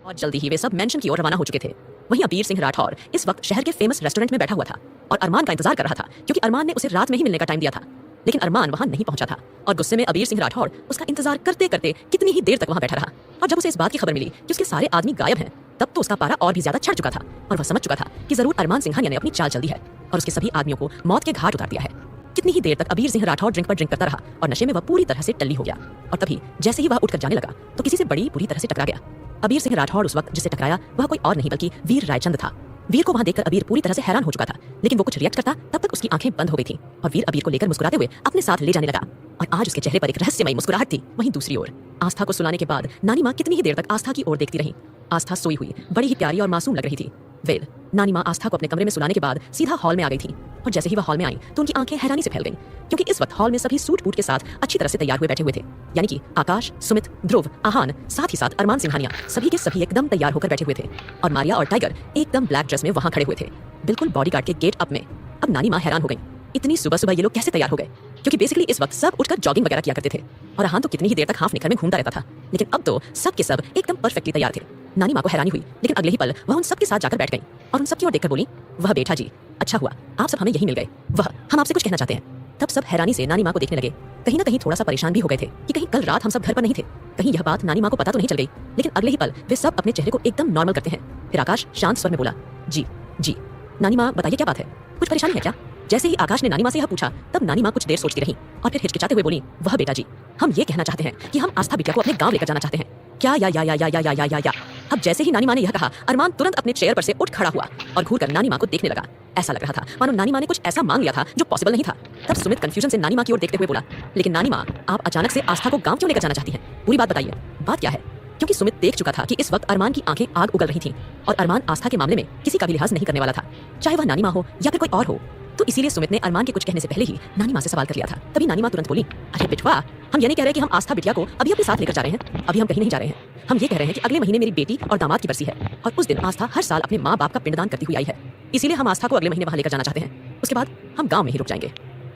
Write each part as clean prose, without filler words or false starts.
और जल्दी ही वे सब मेंशन की ओर रवाना हो चुके थे। वहीं अबीर सिंह राठौर इस वक्त शहर के फेमस रेस्टोरेंट में बैठा हुआ था और अरमान का इंतजार कर रहा था, क्योंकि अरमान ने उसे रात में ही मिलने का टाइम दिया था। लेकिन अरमान वहां नहीं पहुंचा था और गुस्से में अबीर सिंह राठौर उसका इंतजार करते करते कितनी ही देर तक वहां बैठा रहा। और जब उसे इस बात की खबर मिली कि उसके सारे आदमी गायब हैं, तब तो उसका पारा और भी ज्यादा चढ़ चुका था और वह समझ चुका था कि जरूर अरमान सिंघानिया ने अपनी चाल चल दी है और उसके सभी आदमियों को मौत के घाट उतार दिया है। कितनी ही देर तक अबीर सिंह राठौर ड्रिंक पर ड्रिंक करता रहा और नशे में वह पूरी तरह से टल्ली हो गया। और तभी जैसे ही वह उठकर जाने लगा तो किसी से बड़ी बुरी तरह से टकरा गया। अबीर सिंह राठौर उस वक्त जिससे टकराया वह कोई और नहीं बल्कि वीर रायचंद था। वीर को वहां देखकर अबीर पूरी तरह से हैरान हो चुका था, लेकिन वो कुछ रिएक्ट करता तब तक उसकी आंखें बंद हो गई थी और वीर अबीर को लेकर मुस्कुराते हुए अपने साथ ले जाने लगा। और आज उसके चेहरे पर एक रहस्यमयी मुस्कुराहट थी। वहीं दूसरी ओर आस्था को सुलाने के बाद नानी माँ कितनी ही देर तक आस्था की ओर देखती रही। आस्था सोई हुई बड़ी ही प्यारी और मासूम लग रही थी। वेल, नानी माँ आस्था को अपने कमरे में सुलाने के बाद सीधा हॉल में आ गई थी और जैसे ही वह हॉल में आई तो उनकी आंखें हैरानी से फैल गईं, क्योंकि इस वक्त हॉल में सभी सूट बूट के साथ अच्छी तरह से तैयार हुए बैठे हुए थे। यानी कि आकाश, सुमित, ध्रुव, आहान, साथ ही साथ अरमान सिंघानिया सभी के सभी एकदम तैयार होकर बैठे हुए थे और मारिया और टाइगर एकदम ब्लैक ड्रेस में वहां खड़े हुए थे, बिल्कुल बॉडीगार्ड के गेट अप में। अब नानी माँ हैरान हो गई, इतनी सुबह सुबह ये लोग कैसे तैयार हो गए, क्योंकि बेसिकली इस वक्त सब उठकर जॉगिंग वगैरह किया करते थे और आहान तो कितनी ही देर तक हाफ निकर में घूमता रहता था। लेकिन अब तो सब के सब एकदम परफेक्टली तैयार थे। नानी माँ को हैरानी हुई, लेकिन अगले ही पल वह उन सब के साथ जाकर बैठ गई और उन सब की ओर देखकर बोली, वह बेटा जी, अच्छा हुआ आप सब हमें यही मिल गए। वह हम आपसे कुछ कहना चाहते हैं। तब सब हैरानी से नानी माँ को देखने लगे। कहीं ना कहीं थोड़ा सा परेशान भी हो गए थे कि कहीं कल रात हम सब घर पर नहीं थे, कहीं यह बात नानी माँ को पता तो नहीं चल गई। लेकिन अगले ही पल वे सब अपने चेहरे को एकदम नॉर्मल करते हैं। फिर आकाश शांत स्वर में बोला, जी जी नानी माँ बताइए क्या बात है, कुछ परेशानी है क्या? जैसे ही आकाश ने नानी माँ से यह पूछा तब नानी माँ कुछ देर सोचती रही और फिर हिचकिचाते हुए बोली, वह बेटा जी, हम ये कहना चाहते हैं कि हम आस्था बिटिया को अपने गांव लेकर जाना चाहते हैं। क्या या। अब जैसे ही नानी माँ ने यह कहा, अरमान तुरंत अपने चेयर पर से उठ खड़ा हुआ और घूरकर नानी माँ को देखने लगा। ऐसा लग रहा था मानो नानी माँ ने कुछ ऐसा मांग लिया था जो पॉसिबल नहीं था। तब सुमित कंफ्यूजन से नानी माँ की ओर देखते हुए बोला, लेकिन नानी माँ, आप अचानक से आस्था को गांव क्यों लेकर जाना चाहती हैं? पूरी बात बताइए, बात क्या है? क्योंकि सुमित देख चुका था कि इस वक्त अरमान की आंखें आग उगल रही थीं और अरमान आस्था के मामले में किसी का भी लिहाज नहीं करने वाला था, चाहे वह नानी माँ हो या फिर कोई और हो। तो इसीलिए सुमित ने अरमान के कुछ कहने से पहले ही नानी माँ से सवाल कर लिया था। तभी नानी माँ तुरंत बोली, अरे बिटवा, हम ये नहीं कह रहे कि हम आस्था बिटिया को अभी अपने साथ लेकर जा रहे हैं, अभी हम कहीं नहीं जा रहे हैं। हम ये कह रहे हैं कि अगले महीने मेरी बेटी और दामाद की बरसी है और उस दिन आस्था हर साल अपने माँ बाप का पिंडदान करती हुई आई है, इसीलिए हम आस्था को अगले महीने वहां लेकर जाना चाहते हैं। उसके बाद हम गाँव में ही रुक जाएंगे।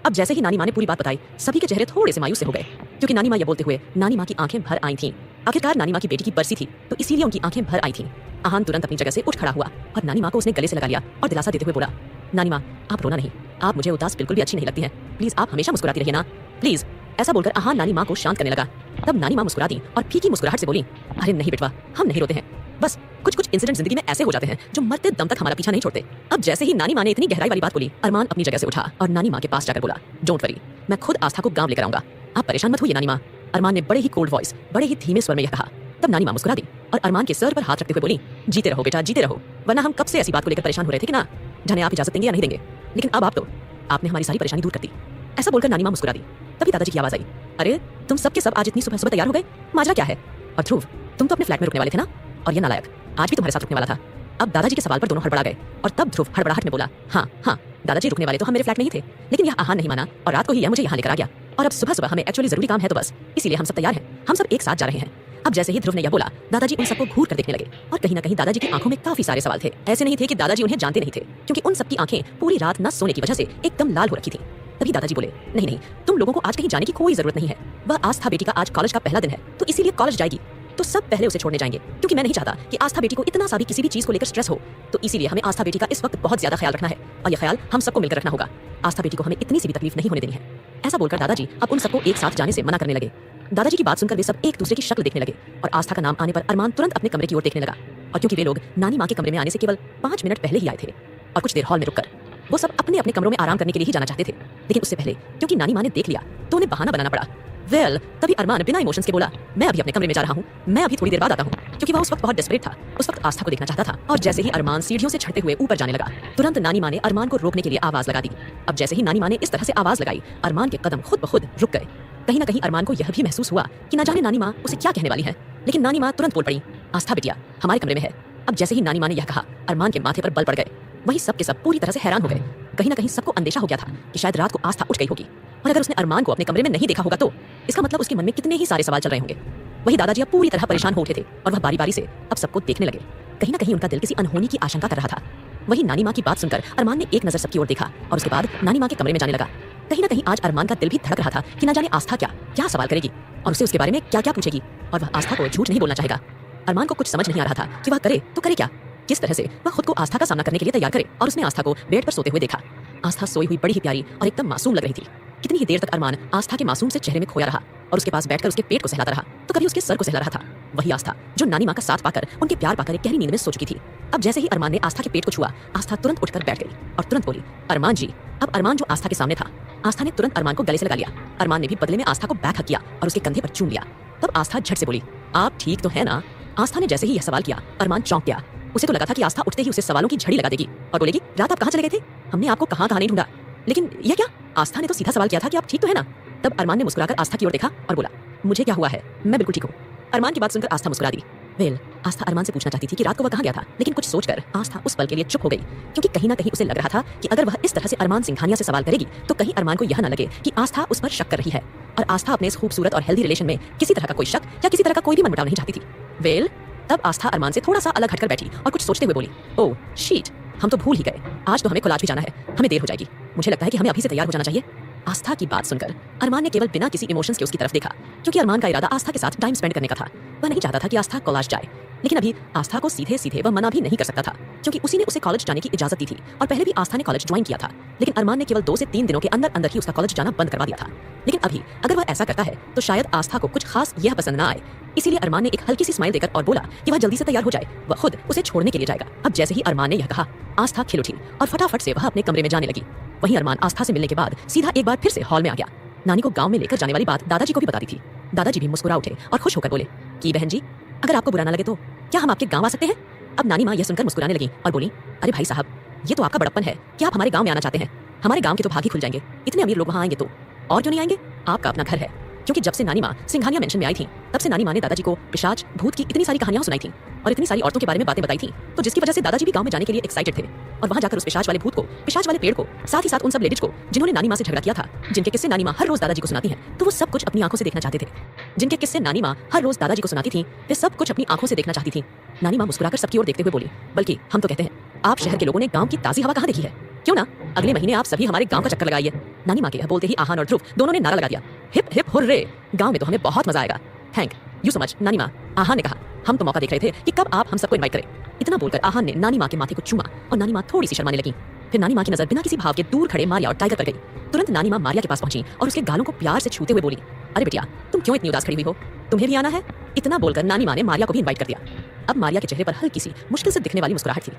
अब जैसे ही नानी माँ ने पूरी बात बताई, सभी के चेहरे थोड़े से मायूस से हो गए, क्योंकि नानी माँ ये बोलते हुए नानी माँ की आंखें भर आई थीं। आखिरकार नानी माँ की बेटी की बरसी थी तो इसीलिए उनकी आंखें भर आई थीं। आहान तुरंत अपनी जगह से उठ खड़ा हुआ और नानी माँ को उसने गले से लगा लिया और दिलासा देते हुए बोला, नानी माँ, आप रोना नहीं, आप मुझे उदास बिल्कुल भी अच्छी नहीं लगती हैं, प्लीज आप हमेशा मुस्कुराती रहिए ना, प्लीज। ऐसा बोलकर आहान नानी माँ को शांत करने लगा। तब नानी माँ मुस्कुरा दी और फीकी मुस्कुराहट से बोली, अरे नहीं बेटवा, हम नहीं रोते हैं, बस कुछ कुछ इंसिडेंट जिंदगी में ऐसे हो जाते हैं जो मरते दम तक हमारा पीछा नहीं छोड़ते। अब जैसे ही नानी माँ ने इतनी गहराई वाली बात बोली, अरमान अपनी जगह से उठा और नानी माँ के पास जाकर बोला, डोंट वरी, मैं खुद आस्था को गांव लेकर आऊंगा, आप परेशान मत होइए नानी माँ। अरमान ने बड़े ही कोल्ड वॉइस, बड़े ही धीमे स्वर में यह कहा। तब नानी माँ मुस्कुरा दी और अरमान के सर पर हाथ रखते हुए बोली, जीते रहो बेटा, जीते रहो, वरना हम कब से ऐसी बात को लेकर परेशान हो रहे थे कि ना जाने आप इजाजत देंगे या नहीं देंगे, लेकिन अब आप तो, आपने हमारी सारी परेशानी दूर कर दी। ऐसा बोलकर नानी माँ मुस्कुरा दी। तभी दादाजी की आवाज आई, अरे तुम सब के सब आज इतनी सुबह सुबह तैयार हो गए, माजरा क्या है? और ध्रुव, तुम तो अपने फ्लैट में रुकने वाले थे ना, और ये नालायक आज भी तुम्हारे साथ रुकने वाला था। अब दादाजी के सवाल पर दोनों हड़बड़ा गए और तब ध्रुव हड़बड़ाहट में बोला, हाँ दादाजी रुकने वाले तो हम मेरे फ्लैट में ही थे, लेकिन यह आहान नहीं माना और रात को ही यह मुझे यहाँ लेकर आ गया और अब सुबह सुबह हमें एक्चुअली जरूरी काम है तो बस इसीलिए हम सब तैयार हैं, हम सब एक साथ जा रहे हैं। अब जैसे ही ध्रुव ने यह बोला, दादाजी उन सबको घूर कर देखने लगे और कहीं ना कहीं दादाजी की आंखों में काफी सारे सवाल थे। ऐसे नहीं थे कि दादाजी उन्हें जानते नहीं थे, क्योंकि उन सबकी आंखें पूरी रात न सोने की वजह से एकदम लाल हो रखी थी। तभी दादाजी बोले, नहीं, तुम लोगों को आज कहीं जाने की कोई जरूरत नहीं है, वह आस्था बेटी का आज कॉलेज का पहला दिन है तो इसीलिए कॉलेज जाएगी, तो सब पहले उसे छोड़ने जाएंगे, क्योंकि मैं नहीं चाहता कि आस्था बेटी को इतना सा भी किसी भी चीज को लेकर स्ट्रेस हो। तो इसीलिए हमें आस्था बेटी का इस वक्त बहुत ज्यादा ख्याल रखना है और यह ख्याल हम सबको मिलकर रखना होगा। आस्था बेटी को हमें इतनी सी भी तकलीफ नहीं होने देनी है। ऐसा बोलकर दादाजी अब उन सबको एक साथ जाने से मना करने लगे। दादाजी की बात सुनकर वे सब एक दूसरे की शक्ल देखने लगे और आस्था का नाम आने पर अरमान तुरंत अपने कमरे की ओर देखने लगा। और क्योंकि वे लोग नानी माँ के कमरे में आने से केवल 5 मिनट पहले ही आए थे और कुछ देर हॉल में रुककर वो सब अपने अपने कमरों में आराम करने के लिए ही जाना चाहते थे, लेकिन उससे पहले क्योंकि नानी माँ ने देख लिया तो उन्हें बहाना बनाना पड़ा। वेल, तभी अरमान बिना इमोशंस के बोला, मैं अभी अपने कमरे में जा रहा हूँ, मैं अभी थोड़ी देर बाद आता हूँ, क्योंकि वह उस वक्त बहुत डेस्परेट था, उस वक्त आस्था को देखना चाहता था। और जैसे ही अरमान सीढ़ियों से चढ़ते हुए ऊपर जाने लगा, तुरंत नानी माँ ने अरमान को रोकने के लिए आवाज लगा दी। अब जैसे ही नानी माँ ने इस तरह से आवाज लगाई, अरमान के कदम खुद ब खुद रुक गए। कहीं ना कहीं अरमान को यह भी महसूस हुआ कि न जाने नानी माँ उसे क्या कहने वाली है, लेकिन नानी माँ तुरंत बोल पड़ी, आस्था बिटिया हमारे कमरे में है। अब जैसे ही नानी माँ ने यह कहा, अरमान के माथे पर बल पड़ गए। वही सब के सब पूरी तरह से हैरान हो गए। कहीं ना कहीं सबको अंदेशा हो गया था कि शायद रात को आस्था उठ गई होगी, और अगर उसने अरमान को अपने कमरे में नहीं देखा होगा तो इसका मतलब उसके मन में कितने ही सारे सवाल चल रहे होंगे। वही दादाजी अब पूरी तरह परेशान हो उठे थे और वह बारी बारी से अब सबको देखने लगे। कहीं ना कहीं उनका दिल किसी अनहोनी की आशंका कर रहा था। वही नानी माँ की बात सुनकर अरमान ने एक नजर सबकी ओर देखा और उसके बाद नानी माँ के कमरे में जाने लगा। कहीं ना कहीं आज अरमान का दिल भी धड़क रहा था कि न जाने आस्था क्या क्या सवाल करेगी और उसे उसके बारे में क्या क्या पूछेगी, और वह आस्था को झूठ नहीं बोलना चाहेगा। अरमान को कुछ समझ नहीं आ रहा था कि वह करे तो करे क्या, किस तरह से वह खुद को आस्था का सामना करने के लिए तैयार करे। और उसने आस्था को बेड पर सोते हुए देखा। आस्था सोई हुई बड़ी ही प्यारी और एकदम मासूम लग रही थी। कितनी ही देर तक अरमान आस्था के मासूम से चेहरे में खोया रहा और उसके पास बैठकर उसके पेट को सहलाता रहा, तो कभी उसके सर को सहला रहा था। वही आस्था जो नानी माँ का साथ पाकर, उनके प्यार पाकर एक गहरी नींद में सो चुकी थी। अब जैसे ही अरमान ने आस्था के पेट को छुआ, आस्था तुरंत उठकर बैठ गई और तुरंत बोली, अरमान जी। अब अरमान जो आस्था के सामने था, आस्था ने तुरंत अरमान को गले से लगा लिया। अरमान ने भी बदले में आस्था को बैक हग किया और उसके कंधे पर चूम लिया। तब आस्था झट से बोली, आप ठीक तो है ना। आस्था ने जैसे ही यह सवाल किया, अरमान चौंक गया। उसे तो लगा था कि आस्था उठते ही उसे सवालों की झड़ी लगा देगी और बोलेगी, रात आप कहाँ चले गए थे, हमने आपको कहाँ नहीं ढूंढा। लेकिन यह क्या, आस्था ने तो सीधा सवाल किया था कि आप ठीक तो है ना। तब अरमान ने मुस्कुराकर आस्था की ओर देखा और बोला, मुझे क्या हुआ है, मैं बिल्कुल ठीक हूँ। अरमान की बात सुनकर आस्था मुस्कुरा दी। वेल, आस्था अरमान से पूछना चाहती थी कि रात को वह कहाँ गया था, लेकिन कुछ सोचकर आस्था उस पल के लिए चुप हो गई, क्योंकि कहीं ना कहीं उसे लग रहा था कि अगर वह इस तरह से अरमान सिंघानिया से सवाल करेगी तो कहीं अरमान को यह न लगे कि आस्था उस पर शक कर रही है। और आस्था अपने इस खूबसूरत और हेल्दी रिलेशन में किसी तरह का कोई शक या किसी तरह का कोई भी मनमुटाव नहीं चाहती थी। वेल, तब आस्था अरमान से थोड़ा सा अलग हटकर बैठी और कुछ सोचते हुए बोली, ओह शीट, हम तो भूल ही गए, आज तो हमें कोलाज भी जाना है, हमें देर हो जाएगी। मुझे लगता है कि हमें अभी से तैयार हो जाना चाहिए। आस्था की बात सुनकर अरमान ने केवल बिना किसी इमोशंस के उसकी तरफ देखा, क्योंकि अरमान का इरादा आस्था के साथ टाइम स्पेंड करने का था। वह नहीं चाहता था कि आस्था कॉलेज जाए, लेकिन अभी आस्था को सीधे सीधे वह मना भी नहीं कर सकता था, क्योंकि उसी ने उसे कॉलेज जाने की इजाजत दी थी और पहले भी आस्था ने कॉलेज ज्वाइन किया था। लेकिन अरमान ने केवल 2 से 3 दिनों के अंदर अंदर ही उसका कॉलेज जाना बंद करवा दिया था। लेकिन अभी अगर वह ऐसा करता है तो शायद आस्था को कुछ खास यह पसंद ना आए। इसीलिए अरमान ने एक हल्की सी स्माइल देकर और बोला कि वह जल्दी से तैयार हो जाए, वह खुद उसे छोड़ने के लिए जाएगा। अब जैसे ही अरमान ने यह कहा, आस्था खिल उठी और फटाफट से वह अपने कमरे में जाने लगी। वहीं अरमान आस्था से मिलने के बाद सीधा एक बार फिर से हॉल में आ गया। नानी को गांव में लेकर जाने वाली बात दादाजी को भी बता दी थी। दादाजी भी मुस्कुरा उठे और खुश होकर बोले, कि बहन जी, अगर आपको बुरा ना लगे तो क्या हम आपके गांव आ सकते हैं। अब नानी माँ यह सुनकर मुस्कुराने लगी और बोली, अरे भाई साहब, ये तो आपका बड़प्पन है कि आप हमारे गांव में आना चाहते हैं। हमारे गांव के तो भाग ही खुल जाएंगे, इतने अमीर लोग वहां आएंगे तो। और क्यों नहीं आएंगे, आपका अपना घर है। क्योंकि जब से नानी माँ सिंघानिया मेंशन में आई थी, तब से नानी माँ ने दादाजी को पिशाच, भूत की इतनी सारी कहानियां सुनाई थी और इतनी सारी औरतों के बारे में बातें बताई थी, तो जिसकी वजह से दादाजी भी गांव में जाने के लिए एक्साइटेड थे। और वहां जाकर उस पिशाच वाले भूत को, पिशाच वाले पेड़ को, साथ ही साथ उन सब लेडीज को जिन्होंने नानी माँ से झगड़ा किया था, जिनके किस्से नानी माँ हर रोज दादाजी को सुनाती हैं, तो वो सब कुछ अपनी आंखों से देखना चाहते थे। जिनके किस्से नानी माँ हर रोज दादाजी को सुनाती थी, वे सब कुछ अपनी आंखों से देखना चाहती थी। नानी माँ मुस्कुराकर सबकी ओर देखते हुए बोली, बल्कि हम तो कहते हैं, आप शहर के लोगों ने गांव की ताजी हवा कहाँ देखी है, क्यों ना अगले महीने आप सभी हमारे गांव का चक्कर लगाइए। नानी माँ के बोलते ही आहान और ध्रुव दोनों ने नारा लगा दिया, हिप हिप हुर्रे, गांव में तो हमें बहुत मजा आएगा। थैंक यू सो मच नानी माँ। आहान ने कहा, हम तो मौका देख रहे थे कि कब आप हम सबको इनवाइट करें। इतना बोलकर आहान ने नानी माँ के माथे को चूमा और नानी माँ थोड़ी सी शर्माने लगी। फिर नानी माँ की नजर बिना किसी भाव के दूर खड़े मारिया और टाइगर पर गई। तुरंत नानी माँ मारिया के पास पहुंची और उसके गालों को प्यार से छूते हुए बोली, अरे बिटिया, तुम क्यों इतनी उदास खड़ी हुई हो, तुम्हें भी आना है। इतना बोलकर नानी माँ ने मारिया को भी इनवाइट कर दिया। अब मारिया के चेहरे पर हल्की सी मुश्किल से दिखने वाली मुस्कुराहट थी।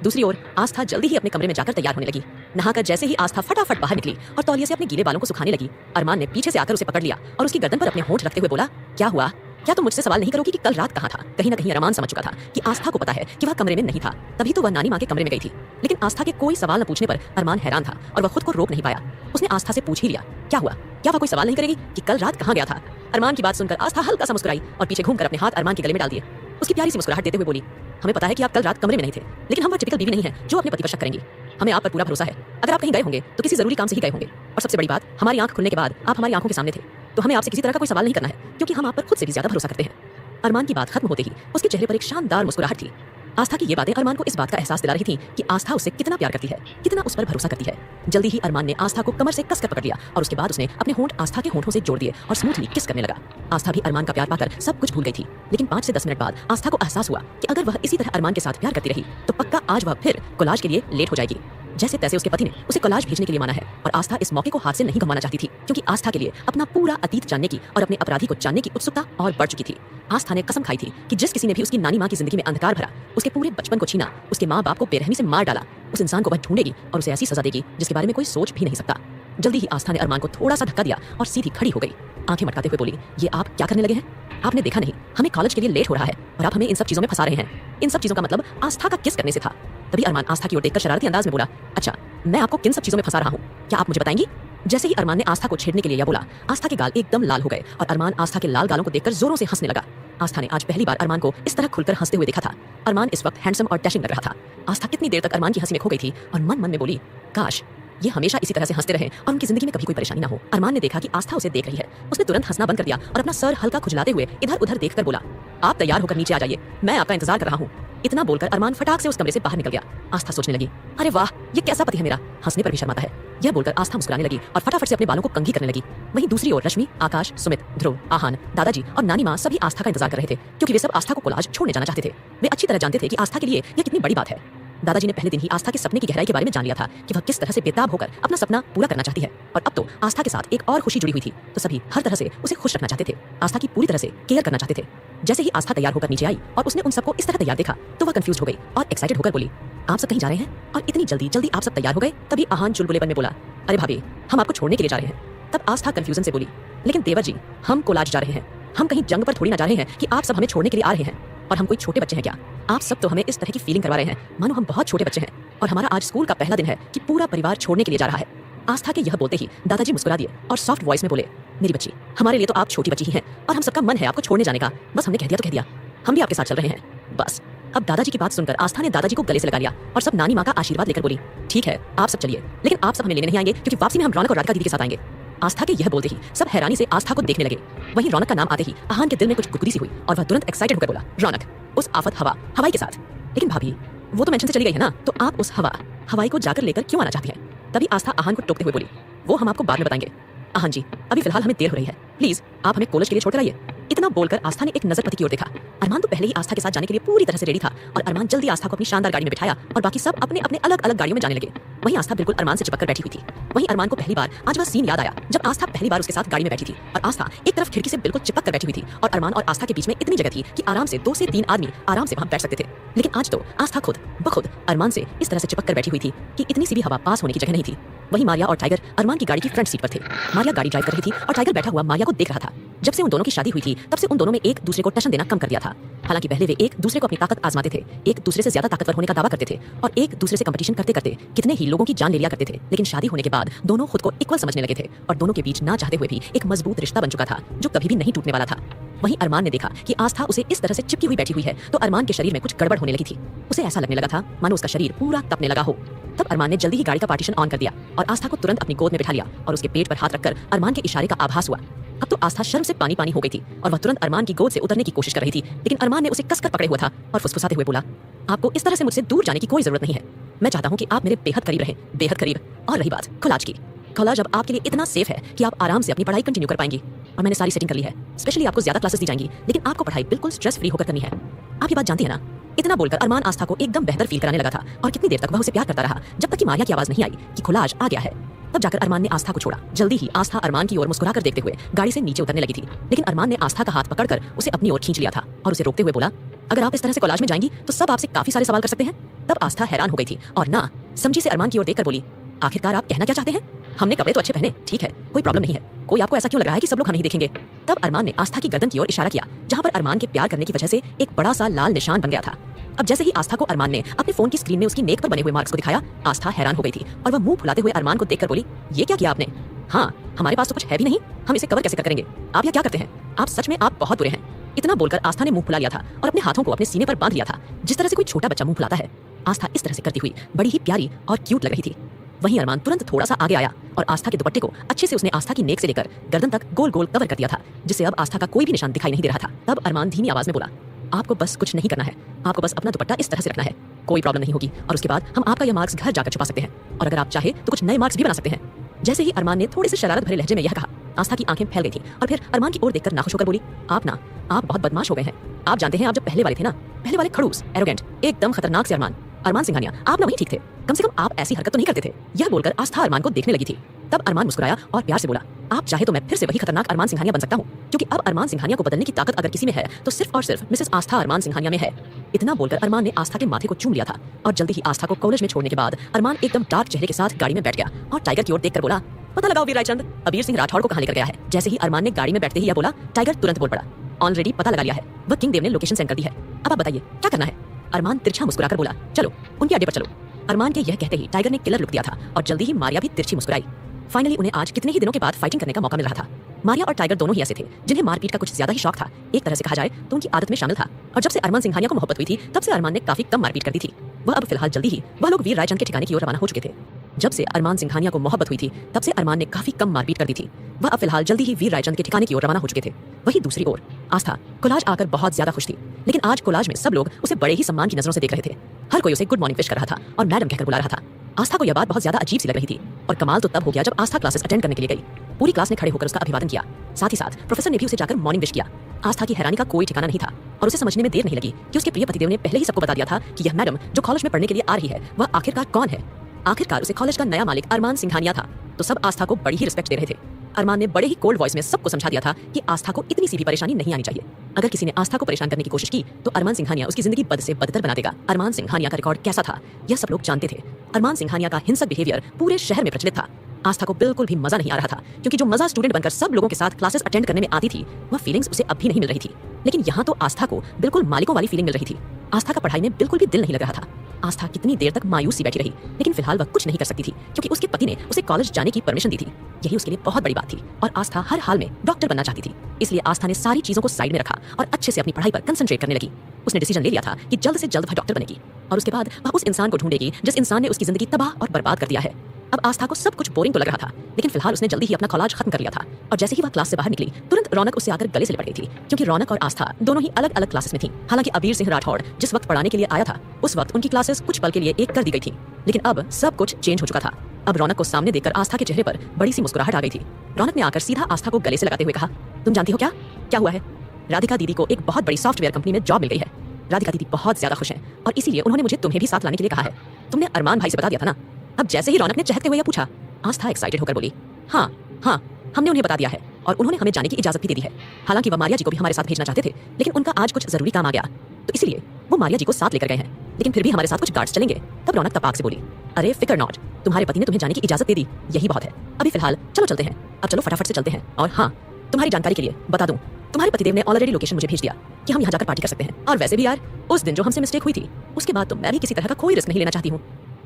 दूसरी ओर आस्था जल्दी ही अपने कमरे में जाकर तैयार होने लगी। नहाकर जैसे ही आस्था फटाफट बाहर निकली और तौलिए से अपने गीले बालों को सुखाने लगी, अरमान ने पीछे से आकर उसे पकड़ लिया और उसकी गर्दन पर अपने होंठ रखते हुए बोला, क्या हुआ, क्या तुम मुझसे सवाल नहीं करोगी कि कल रात कहाँ था। कहीं ना कहीं अरमान समझ चुका था कि आस्था को पता है कि वह कमरे में नहीं था, तभी तो वह नानी माँ के कमरे में गई थी। लेकिन आस्था के कोई सवाल न पूछने पर अरमान हैरान था और वह खुद को रोक नहीं पाया। उसने आस्था से पूछ ही लिया, क्या हुआ, क्या वह कोई सवाल नहीं करेगी कि कल रात कहाँ गया था। अरमान की बात सुनकर आस्था हल्का सा मुस्कुराई और पीछे घूमकर अपने हाथ अरमान के गले में डाल दिए। उसकी प्यारी सी मुस्कुराहट देते हुए बोली, हमें पता है कि आप कल रात कमरे में नहीं थे, लेकिन हम वह टिपिकल बीवी नहीं है जो अपने पति पर शक करेंगी। हमें आप पर पूरा भरोसा है। अगर आप कहीं गए होंगे तो किसी जरूरी काम से ही गए होंगे, और सबसे बड़ी बात, हमारी आंख खुलने के बाद आप हमारी आंखों के सामने थे, तो हमें आपसे किसी तरह का कोई सवाल नहीं करना है, क्योंकि हम आप पर खुद से भी ज्यादा भरोसा करते हैं। अरमान की बात खत्म होते ही उसके चेहरे पर एक शानदार मुस्कुराहट थी। आस्था की ये बातें अरमान को इस बात का एहसास दिला रही थी कि आस्था उससे कितना प्यार करती है, कितना उस पर भरोसा करती है। जल्दी ही अरमान ने आस्था को कमर से कसकर पकड़ लिया और उसके बाद उसने अपने होंठ आस्था के होंठों से जोड़ दिए और स्मूथली किस करने लगा। आस्था भी अरमान का प्यार पाकर सब कुछ भूल गई थी, लेकिन 5 से 10 मिनट बाद आस्था को एहसास हुआ कि अगर वह इसी तरह अरमान के साथ प्यार करती रही तो पक्का आज वह फिर कोलाज के लिए लेट हो जाएगी। जैसे तैसे उसके पति ने उसे कोलाज भेजने के लिए माना है और आस्था इस मौके को हाथ से नहीं गंवाना चाहती थी, क्योंकि आस्था के लिए अपना पूरा अतीत जानने की और अपने अपराधी को जानने की उत्सुकता और बढ़ चुकी थी। आस्था ने कसम खाई थी कि जिस किसी ने भी उसकी नानी माँ की जिंदगी में अंधकार भरा, उसके पूरे बचपन को छीना, उसके माँ बाप को बेरहमी से मार डाला, उस इंसान को वह ढूंढेगी और उसे ऐसी सजा देगी जिसके बारे में कोई सोच भी नहीं सकता। जल्दी ही आस्था ने अरमान को थोड़ा सा धक्का दिया और सीधी खड़ी हो गई। आंखें मटकाते हुए बोली, ये आप क्या करने लगे हैं? आपने देखा नहीं, हमें कॉलेज के लिए लेट हो रहा है और आप हमें इन सब चीजों में फंसा रहे हैं। इन सब चीजों का मतलब आस्था का किस करने से था। तभी अरमान आस्था की ओर देखकर शरारती अंदाज में बोला, अच्छा, मैं आपको किन सब चीजों में फंसा रहा हूँ, क्या आप मुझे बताएंगी? जैसे ही अरमान ने आस्था को छेड़ने के लिए यह बोला, आस्था के गाल एकदम लाल हो गए और अरमान आस्था के लाल गालों को देखकर जोरों से हंसने लगा। आस्था ने आज पहली बार अरमान को इस तरह खुलकर हंसते हुए देखा था। अरमान इस वक्त हैंडसम और डैशिंग लग रहा था। आस्था कितनी देर तक अरमान की हंसी में खो गई थी और मन मन में बोली, काश ये हमेशा इसी तरह से हंसते रहे और उनकी जिंदगी में कभी कोई परेशानी ना हो। अरमान ने देखा कि आस्था उसे देख रही है। उसने तुरंत हंसना बंद कर दिया और अपना सर हल्का खुजलाते हुए इधर उधर देखकर बोला, आप तैयार होकर नीचे आ जाइए, मैं आपका इंतजार कर रहा हूँ। इतना बोलकर अरमान फटाक से उस कमरे से बाहर निकल गया। आस्था सोचने लगी, अरे वाह, ये कैसा पति है मेरा, हंसने पर भी शर्माता है। यह बोलकर आस्था मुस्कुराने लगी और फटाफट से अपने बालों को कंघी करने लगी। वहीं दूसरी ओर रश्मि, आकाश, सुमित, ध्रुव, आहान, दादाजी और नानी माँ सभी आस्था का इंतजार कर रहे थे, क्योंकि वे सब आस्था को कोलाज छोड़ने जाना चाहते थे। वे अच्छी तरह जानते थे कि आस्था के लिए यह कितनी बड़ी बात है। दादाजी ने पहले दिन ही आस्था के सपने की गहराई के बारे में जान लिया था कि वह किस तरह से बेताब होकर अपना सपना पूरा करना चाहती है, और अब तो आस्था के साथ एक और खुशी जुड़ी हुई थी, तो सभी हर तरह से उसे खुश रखना चाहते थे, आस्था की पूरी तरह से केयर करना चाहते थे। जैसे ही आस्था तैयार होकर नीचे आई और उसने उन सबको इस तरह तैयार देखा तो वह कंफ्यूज हो गई और एक्साइटेड होकर बोली, आप सब कहीं जा रहे हैं और इतनी जल्दी जल्दी आप सब तैयार हो गए? तभी आहान चुलबुलेपन में बोला, अरे भाभी, हम आपको छोड़ने के लिए जा रहे हैं। तब आस्था कंफ्यूजन से बोली, लेकिन देवर जी, हम कोलाज जा रहे हैं, हम कहीं जंग पर थोड़ी ना जा रहे हैं कि आप सब हमें छोड़ने के लिए आ रहे हैं, और हम कोई छोटे बच्चे हैं क्या? आप सब तो हमें इस तरह की फीलिंग करवा रहे हैं मानो हम बहुत छोटे बच्चे हैं, और हमारा आज स्कूल का पहला दिन है कि पूरा परिवार छोड़ने के लिए जा रहा है। आस्था के यह बोलते ही दादाजी मुस्कुरा दिए और सॉफ्ट वॉइस में बोले, मेरी बच्ची, हमारे लिए तो आप छोटी बच्ची ही हैं, और हम सबका मन है आपको छोड़ने जाने का, बस हमने कह दिया तो कह दिया, हम भी आपके साथ चल रहे हैं, बस। अब दादाजी की बात सुनकर आस्था ने दादाजी को गले से लगा लिया और सब नानी माँ का आशीर्वाद लेकर बोली, ठीक है, आप सब चलिए, लेकिन आप सब हमें लेने नहीं आएंगे, क्योंकि वापसी में हम रौनक और राधिका दीदी के साथ आएंगे। आस्था के यह बोलते ही सब हैरानी से आस्था को देखने लगे। वहीं रौनक का नाम आते ही आहान के दिल में कुछ गुदगुदी सी हुई और वह तुरंत एक्साइटेड होकर बोला, रौनक, उस आफत हवाई के साथ। लेकिन भाभी, वो तो मेंशन से चली गई है ना, तो आप उस हवाई को जाकर लेकर क्यों आना चाहती हैं? तभी आस्था आहान को टोकते हुए बोली, वो हम आपको बाद में बताएंगे। आहान जी, अभी फिलहाल हमें देर हो रही है, प्लीज आप हमें कॉलेज के लिए छोड़कर आइए। इतना बोलकर आस्था ने एक नजर पति की ओर देखा। अरमान तो पहले ही आस्था के साथ जाने के लिए पूरी तरह से रेडी था, और अरमान जल्दी आस्था को अपनी शानदार गाड़ी में बिठाया और बाकी सब अपने अपने अलग अलग गाड़ियों में जाने लगे। वहीं आस्था बिल्कुल अरमान से चिपक कर बैठी हुई थी। वहीं अरमान को पहली बार आज वह सीन याद आया जब आस्था पहली बार उसके साथ गाड़ी में बैठी थी, और आस्था एक तरफ खिड़की से बिल्कुल चिपक कर बैठी हुई थी, और अरमान और आस्था के बीच में इतनी जगह थी कि आराम से 2 से 3 आदमी आराम से वहां बैठ सकते थे। लेकिन आज तो आस्था खुद ब खुद अरमान से इस तरह से चिपक कर बैठी हुई थी कि इतनी सी भी हवा पास होने की जगह नहीं थी। वहीं मारिया और टाइगर अरमान की गाड़ी की फ्रंट सीट पर थे। मारिया गाड़ी ड्राइव कर रही थी और टाइगर बैठा हुआ मारिया को देख रहा था। जब से उन दोनों की शादी हुई थी तब से उन दोनों में एक दूसरे को टशन देना कम कर दिया था। हालांकि पहले वे एक दूसरे को अपनी ताकत आजमाते थे, एक दूसरे से ज्यादा ताकतवर होने का दावा करते थे, और एक दूसरे से कंपटीशन करते करते कितने ही लोगों की जान ले लिया करते थे। लेकिन शादी होने के बाद दोनों खुद को इक्वल समझने लगे थे, और दोनों के बीच ना चाहते हुए भी एक मजबूत रिश्ता बन चुका था जो कभी भी नहीं टूटने वाला था। वहीं अरमान ने देखा कि आस्था उसे इस तरह से चिपकी हुई बैठी हुई है, तो अरमान के शरीर में कुछ गड़बड़ होने लगी थी। उसे ऐसा लगने लगा था मानो उसका शरीर पूरा तपने लगा हो। तब अरमान ने जल्दी ही गाड़ी का पार्टीशन ऑन कर दिया और आस्था को तुरंत अपनी गोद में बिठा लिया और उसके पेट पर हाथ रखकर अरमान के इशारे का आभास हुआ। अब तो आस्था शर्म से पानी पानी हो गई थी और वह तुरंत अरमान की गोद से उतरने की कोशिश कर रही थी, लेकिन अरमान ने उसे कसकर पकड़े हुआ था और फुसफुसाते हुए बोला, आपको इस तरह से मुझसे दूर जाने की कोई जरूरत नहीं है। मैं चाहता हूँ कि आप मेरे बेहद करीब रहें, बेहद करीब। और रही बात कॉलेज की, कॉलेज अब आपके लिए इतना सेफ है कि आप आराम से अपनी पढ़ाई कंटिन्यू कर पाएंगी, और मैंने सारी सेटिंग कर ली है। स्पेशली आपको ज्यादा क्लासेस दी जाएंगी, लेकिन आपको पढ़ाई बिल्कुल स्ट्रेस फ्री होकर करनी है। आप ये बात जानती है ना? इतना बोलकर अरमान आस्था को एकदम बेहतर फील कराने लगा था, और कितनी देर तक वह उसे प्यार करता रहा जब तक कि मारिया की आवाज नहीं आई कि खुलाज आ गया है। तब जाकर अरमान ने आस्था को छोड़ा। जल्दी ही आस्था अरमान की ओर मुस्कुराकर देखते हुए गाड़ी से नीचे उतरने लगी थी, लेकिन अरमान ने आस्था का हाथ पकड़कर उसे अपनी ओर खींच लिया था और उसे रोकते हुए बोला, अगर आप इस तरह से कॉलेज में जाएंगी तो सब आपसे काफी सारे सवाल कर सकते हैं। तब आस्था हैरान हो गई थी और ना समझी से अरमान की ओर देखकर बोली, आखिरकार आप कहना क्या चाहते हैं? हमने कपड़े तो अच्छे पहने, ठीक है, कोई प्रॉब्लम नहीं है, कोई आपको ऐसा क्यों लग रहा है कि सब लोग हमें ही देखेंगे? तब अरमान ने आस्था की गर्दन की ओर इशारा किया, जहां पर अरमान के प्यार करने की वजह से एक बड़ा सा लाल निशान बन गया था। अब जैसे ही आस्था को अरमान ने अपने फोन की स्क्रीन में उसकी नेक पर बने हुए मार्क्स को दिखाया, आस्था हैरान हो गई थी और वह मुंह फुलाते हुए अरमान को देखकर बोली, ये क्या किया आपने? हाँ, हमारे पास तो कुछ है भी नहीं, हम इसे कवर कैसे करेंगे? आप यह क्या करते हैं? आप सच में आप बहुत बुरे हैं। इतना बोलकर आस्था ने मुंह फुला लिया था और अपने हाथों को अपने सीने पर बांध लिया था, जिस तरह से कोई छोटा बच्चा मुंह फुलाता है। आस्था इस तरह से करती हुई बड़ी ही प्यारी और क्यूट लग रही थी। वहीं अरमान तुरंत थोड़ा सा आगे आया और आस्था के दुपट्टे को अच्छे से उसने आस्था की नेक से लेकर गर्दन तक गोल गोल कवर कर दिया था, जिससे अब आस्था का कोई भी निशान दिखाई नहीं दे रहा था। तब अरमान धीमी आवाज में बोला, आपको बस कुछ नहीं करना है, आपको बस अपना दुपट्टा इस तरह से रखना है, कोई प्रॉब्लम नहीं होगी, और उसके बाद हम आपका यह मार्क्स घर जाकर छुपा सकते हैं, और अगर आप चाहे तो कुछ नए मार्क्स भी बना सकते हैं। जैसे ही अरमान ने थोड़ी सी शरारत भरे लहजे में यह कहा, आस्था की आंखें फैल गई थी और फिर अरमान की ओर देखकर नाखुश होकर बोली, आप बहुत बदमाश हो गए हैं। आप जानते हैं, आप जब पहले वाले थे ना, पहले वाले खड़ूस, एरोगेंट, एकदम खतरनाक से अरमान सिंघानिया, आप ना वही ठीक थे, कम से कम आप ऐसी हरकत तो नहीं करते थे। यह बोलकर आस्था अरमान को देखने लगी थी। तब अरमान मुस्कुराया और प्यार से बोला, आप चाहे तो मैं फिर से वही खतरनाक अरमान सिंघानिया बन सकता हूँ, क्योंकि अब अरमान सिंघानिया को बदलने की ताकत अगर किसी में है तो सिर्फ और सिर्फ मिसेस आस्था अरमान सिंघानिया में है। इतना बोलकर अरमान ने आस्था के माथे को चूम लिया था और जल्दी ही आस्था को कॉलेज में छोड़ने के बाद अरमान एकदम डार्क चेहरे के साथ गाड़ी में बैठ गया और टाइगर की ओर देखकर बोला, पता लगाओ वीर रायचंद, अबीर सिंह राठौड़ को कहां लेकर गया है? जैसे ही अरमान ने गाड़ी में बैठते ही यह बोला, टाइगर तुरंत बोल पड़ा, ऑलरेडी पता लगा लिया है, वह किंग देव ने लोकेशन सेंड कर दी है, अब आप बताइए क्या करना है? अरमान तिरछा मुस्कुराकर बोला, चलो उनके अड्डे पर चलो। अरमान के यह कहते ही टाइगर ने किलर लुक दिया था और जल्दी ही मारिया भी तिरछी मुस्कुराई। फाइनली उन्हें आज कितने ही दिनों के बाद फाइटिंग करने का मौका मिल रहा था। मारिया और टाइगर दोनों ही ऐसे थे जिन्हें मारपीट का कुछ ज्यादा ही शौक था। एक तरह से कहा जाए तो उनकी आदत में शामिल था, और जब से अरमान सिंघानिया को मोहब्बत हुई थी तब से अरमान ने काफी कम मारपीट कर दी थी। वह अब फिलहाल जल्दी ही वह लोग वीर रायचंद के ठिकाने की ओर रवाना हो चुके थे। जब से अरमान सिंघानिया को मोहब्बत हुई थी तब से अरमान ने काफी कम मारपीट कर दी थी। वह अब फिलहाल जल्दी ही वीर रायचंद के ठिकाने की ओर रवाना हो चुके थे। वहीं दूसरी ओर आस्था कोलाज आकर बहुत ज्यादा खुश थी, लेकिन आज कोलाज में सब लोग उसे बड़े ही सम्मान की नजरों से देख रहे थे। हर कोई उसे गुड मॉर्निंग विश कर रहा था और मैडम कहकर बुला रहा था। आस्था को यह बात बहुत ज्यादा अजीब सी लग रही थी और कमाल तो तब हो गया जब आस्था क्लासेस अटेंड करने के लिए गई। पूरी क्लास ने खड़े होकर उसका अभिवादन किया, साथ ही साथ प्रोफेसर ने भी उसे जाकर मॉर्निंग विश किया। आस्था की हैरानी का कोई ठिकाना नहीं था और उसे समझने में देर नहीं लगी कि उसके प्रिय पतिदेव ने पहले ही सबको बता दिया था कि यह मैडम जो कॉलेज में पढ़ने के लिए आ रही है वह आखिरकार कौन है। आखिरकार उसे कॉलेज का नया मालिक अरमान सिंघानिया था। तो सब आस्था को बड़ी ही रिस्पेक्ट दे रहे थे। अरमान ने बड़े ही कोल्ड वॉइस में सबको समझा दिया था कि आस्था को इतनी सी भी परेशानी नहीं आनी चाहिए। अगर किसी ने आस्था को परेशान करने की कोशिश की तो अरमान सिंघानिया उसकी जिंदगी बद से बदतर बना देगा। अरमान सिंघानिया का रिकॉर्ड कैसा था यह सब लोग जानते थे। अरमान सिंघानिया का हिंसक बिहेवियर पूरे शहर में प्रचलित था। आस्था को बिल्कुल भी मजा नहीं आ रहा था, क्योंकि जो मजा स्टूडेंट बनकर सब लोगों के साथ क्लासेस अटेंड करने में आती थी वह फीलिंग्स उसे अब भी नहीं मिल रही थी। लेकिन यहाँ तो आस्था को बिल्कुल मालिकों वाली फीलिंग मिल रही थी। आस्था का पढ़ाई में बिल्कुल भी दिल नहीं लग रहा था। आस्था कितनी देर तक मायूस सी बैठी रही, लेकिन फिलहाल वह कुछ नहीं कर सकती थी क्योंकि उसके पति ने उसे कॉलेज जाने की परमिशन दी थी। यही उसके लिए बहुत बड़ी बात थी और आस्था हर हाल में डॉक्टर बनना चाहती थी। इसलिए आस्था ने सारी चीजों को साइड में रखा और अच्छे से अपनी पढ़ाई पर कंसंट्रेट करने लगी। उसने डिसीजन ले लिया था कि जल्द से जल्द वह डॉक्टर बनेगी और उसके बाद वह उस इंसान को ढूंढेगी जिस इंसान ने उसकी जिंदगी तबाह और बर्बाद कर दिया है। अब आस्था को सब कुछ बोरिंग तो लग रहा था, लेकिन फिलहाल उसने जल्दी ही अपना कॉलेज खत्म कर लिया था और जैसे ही वह क्लास से बाहर निकली तुरंत रौनक उससे आकर गले से लिपट गई थी, क्योंकि रौनक और आस्था दोनों ही अलग अलग क्लासेस में थी। हालांकि अबीर सिंह राठौड़ जिस वक्त पढ़ाने के लिए आया था उस वक्त उनकी क्लासेस कुछ पल के लिए एक कर दी गई थी, लेकिन अब सब कुछ चेंज हो चुका था। अब रौनक को सामने देखकर आस्था के चेहरे पर बड़ी सी मुस्कुराहट आ गई थी। रौनक ने आकर सीधा आस्था को गले से लगाते हुए कहा, तुम जानती हो क्या क्या हुआ है? राधिका दीदी को एक बहुत बड़ी सॉफ्टवेयर कंपनी में जॉब मिल गई है। राधिका दीदी बहुत ज्यादा खुश हैं और इसीलिए उन्होंने मुझे तुम्हें भी साथ लाने के लिए कहा है। तुमने अरमान भाई से बता दिया था ना? अब जैसे ही रौनक ने चहकते हुए यह पूछा, आस्था एक्साइटेड होकर बोली, हाँ हाँ हमने उन्हें बता दिया है और उन्होंने हमें जाने की इजाजत भी दे दी है। हालांकि वह मारिया जी को भी हमारे साथ भेजना चाहते थे, लेकिन उनका आज कुछ जरूरी काम आ गया तो इसलिए वो मारिया जी को साथ लेकर गए हैं, लेकिन फिर भी हमारे साथ कुछ गार्ड्स चलेंगे। तब रौनक तपाक से बोली, अरे फिकर नॉट, तुम्हारे पति ने तुम्हें जाने की इजाजत दे दी, यही बहुत है। अभी फिलहाल चलो चलते हैं। अब चलो फटाफट से चलते हैं। और हाँ, तुम्हारी जानकारी के लिए बता दूं, तुम्हारे पतिदेव ने ऑलरेडी लोकेशन मुझे भेज दिया कि हम यहाँ जाकर पार्टी कर सकते हैं। और वैसे भी यार उस दिन जो हमसे मिस्टेक हुई थी उसके बाद तो मैं भी किसी तरह का कोई रिस्क नहीं लेना चाहती हूँ।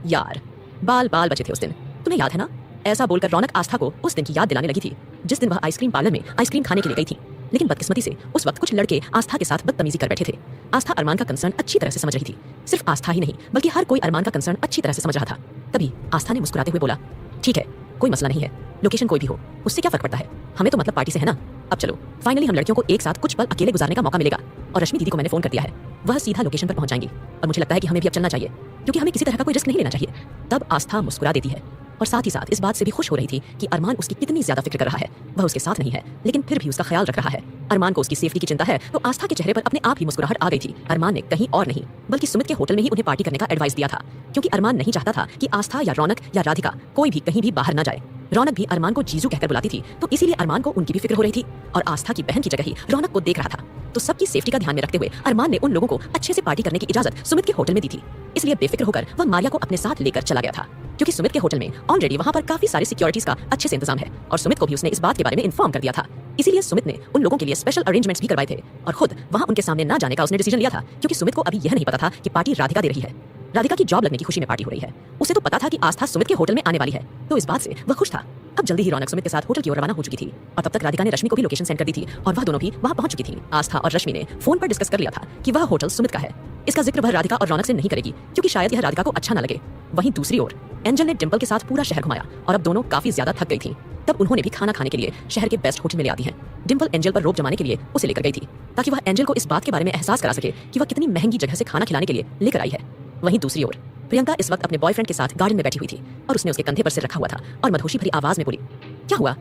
यार बाल बाल बचे थे उस दिन, तुम्हें याद है ना? ऐसा बोलकर रौनक आस्था को उस दिन की याद दिलाने लगी थी जिस दिन वह आइसक्रीम पार्लर में आइसक्रीम खाने के लिए गई थी। लेकिन बदकिस्मती से उस वक्त कुछ लड़के आस्था के साथ बदतमीजी कर बैठे थे। आस्था अरमान का कंसर्न अच्छी तरह से समझ रही थी। सिर्फ आस्था ही नहीं बल्कि हर कोई अरमान का कंसर्न अच्छी तरह से समझ रहा था। तभी आस्था ने मुस्कुराते हुए बोला, ठीक है कोई मसला नहीं है, लोकेशन कोई भी हो उससे क्या फर्क पड़ता है, हमें तो मतलब पार्टी से है ना। अब चलो, फाइनली हम लड़कियों को एक साथ कुछ पल अकेले गुजारने का मौका मिलेगा। और रश्मि दीदी को मैंने फोन कर दिया है, वह सीधा लोकेशन पर पहुंच जाएंगी और मुझे लगता है कि हमें भी अब चलना चाहिए क्योंकि हमें किसी तरह का कोई रिस्क नहीं लेना चाहिए। तब आस्था मुस्कुरा देती है और साथ ही साथ इस बात से भी खुश हो रही थी कि अरमान उसकी कितनी ज्यादा फिक्र कर रहा है। वह उसके साथ नहीं है लेकिन फिर भी उसका ख्याल रख रहा है। अरमान को उसकी सेफ्टी की चिंता है तो आस्था के चेहरे पर अपने आप ही मुस्कुराहट आ गई थी। अरमान ने कहीं और नहीं बल्कि सुमित के होटल में ही उन्हें पार्टी करने का एडवाइस दिया था, क्योंकि अरमान नहीं चाहता था कि आस्था या रौनक या राधिका कोई भी कहीं भी बाहर न जाए। रौनक भी अरमान को जीजू कहकर बुलाती थी तो इसीलिए अरमान को उनकी भी फिक्र हो रही थी और आस्था की बहन की जगह ही रौनक को देख रहा था। तो सबकी सेफ्टी का ध्यान में रखते हुए अरमान ने उन लोगों को अच्छे से पार्टी करने की इजाजत सुमित के होटल में दी थी। इसलिए बेफिक्र होकर वह मारिया को अपने साथ लेकर चला गया था, क्योंकि सुमित के होटल में ऑलरेडी वहां पर काफी सारी सिक्योरिटीज का अच्छे से इंतजाम है और सुमित को भी उसने इस बात के बारे में इन्फॉर्म कर दिया था। इसीलिए सुमित ने उन लोगों के लिए स्पेशल अरेंजमेंट्स भी करवाए थे और खुद वहां उनके सामने ना जाने का उसने डिसीजन लिया था, क्योंकि सुमित को अभी यह नहीं पता था कि पार्टी राधिका दे रही है। राधिका की जॉब लगने की खुशी में पार्टी हो रही है। उसे तो पता था कि आस्था सुमित के होटल में आने वाली है, तो इस बात से वह खुश था। अब जल्दी ही रौनक सुमित के साथ होटल की ओर रवाना हो चुकी थी और तब तक राधिका ने रश्मि को भी लोकेशन सेंड कर दी थी और वह दोनों भी वहां पहुंच चुकी थी। आस्था और रश्मि ने फोन पर डिस्कस कर लिया था कि वह होटल सुमित का है। इसका जिक्र वह राधिका और रौनक से नहीं करेगी क्योंकि शायद यह राधिका को अच्छा न लगे। वहीं दूसरी ओर एंजल ने डिंपल के साथ पूरा शहर घुमाया और अब दोनों काफी ज्यादा थक गई थी। तब उन्होंने भी खाना खाने के लिए शहर के बेस्ट होटल में ले आती हैं। डिंपल एंजल पर रोब जमाने के लिए उसे लेकर गई थी ताकि वह एंजल को इस बात के बारे में एहसास करा सके कि वह कितनी महंगी जगह से खाना खिलाने के लिए लेकर आई है। वहीं दूसरी ओर प्रियंका इस वक्त अपने बॉयफ्रेंड के साथ गार्डन में बैठी हुई थी और उसने उसके कंधे पर सिर रखा हुआ था और मधोशी भरी आवाज में बोली, क्या हुआ?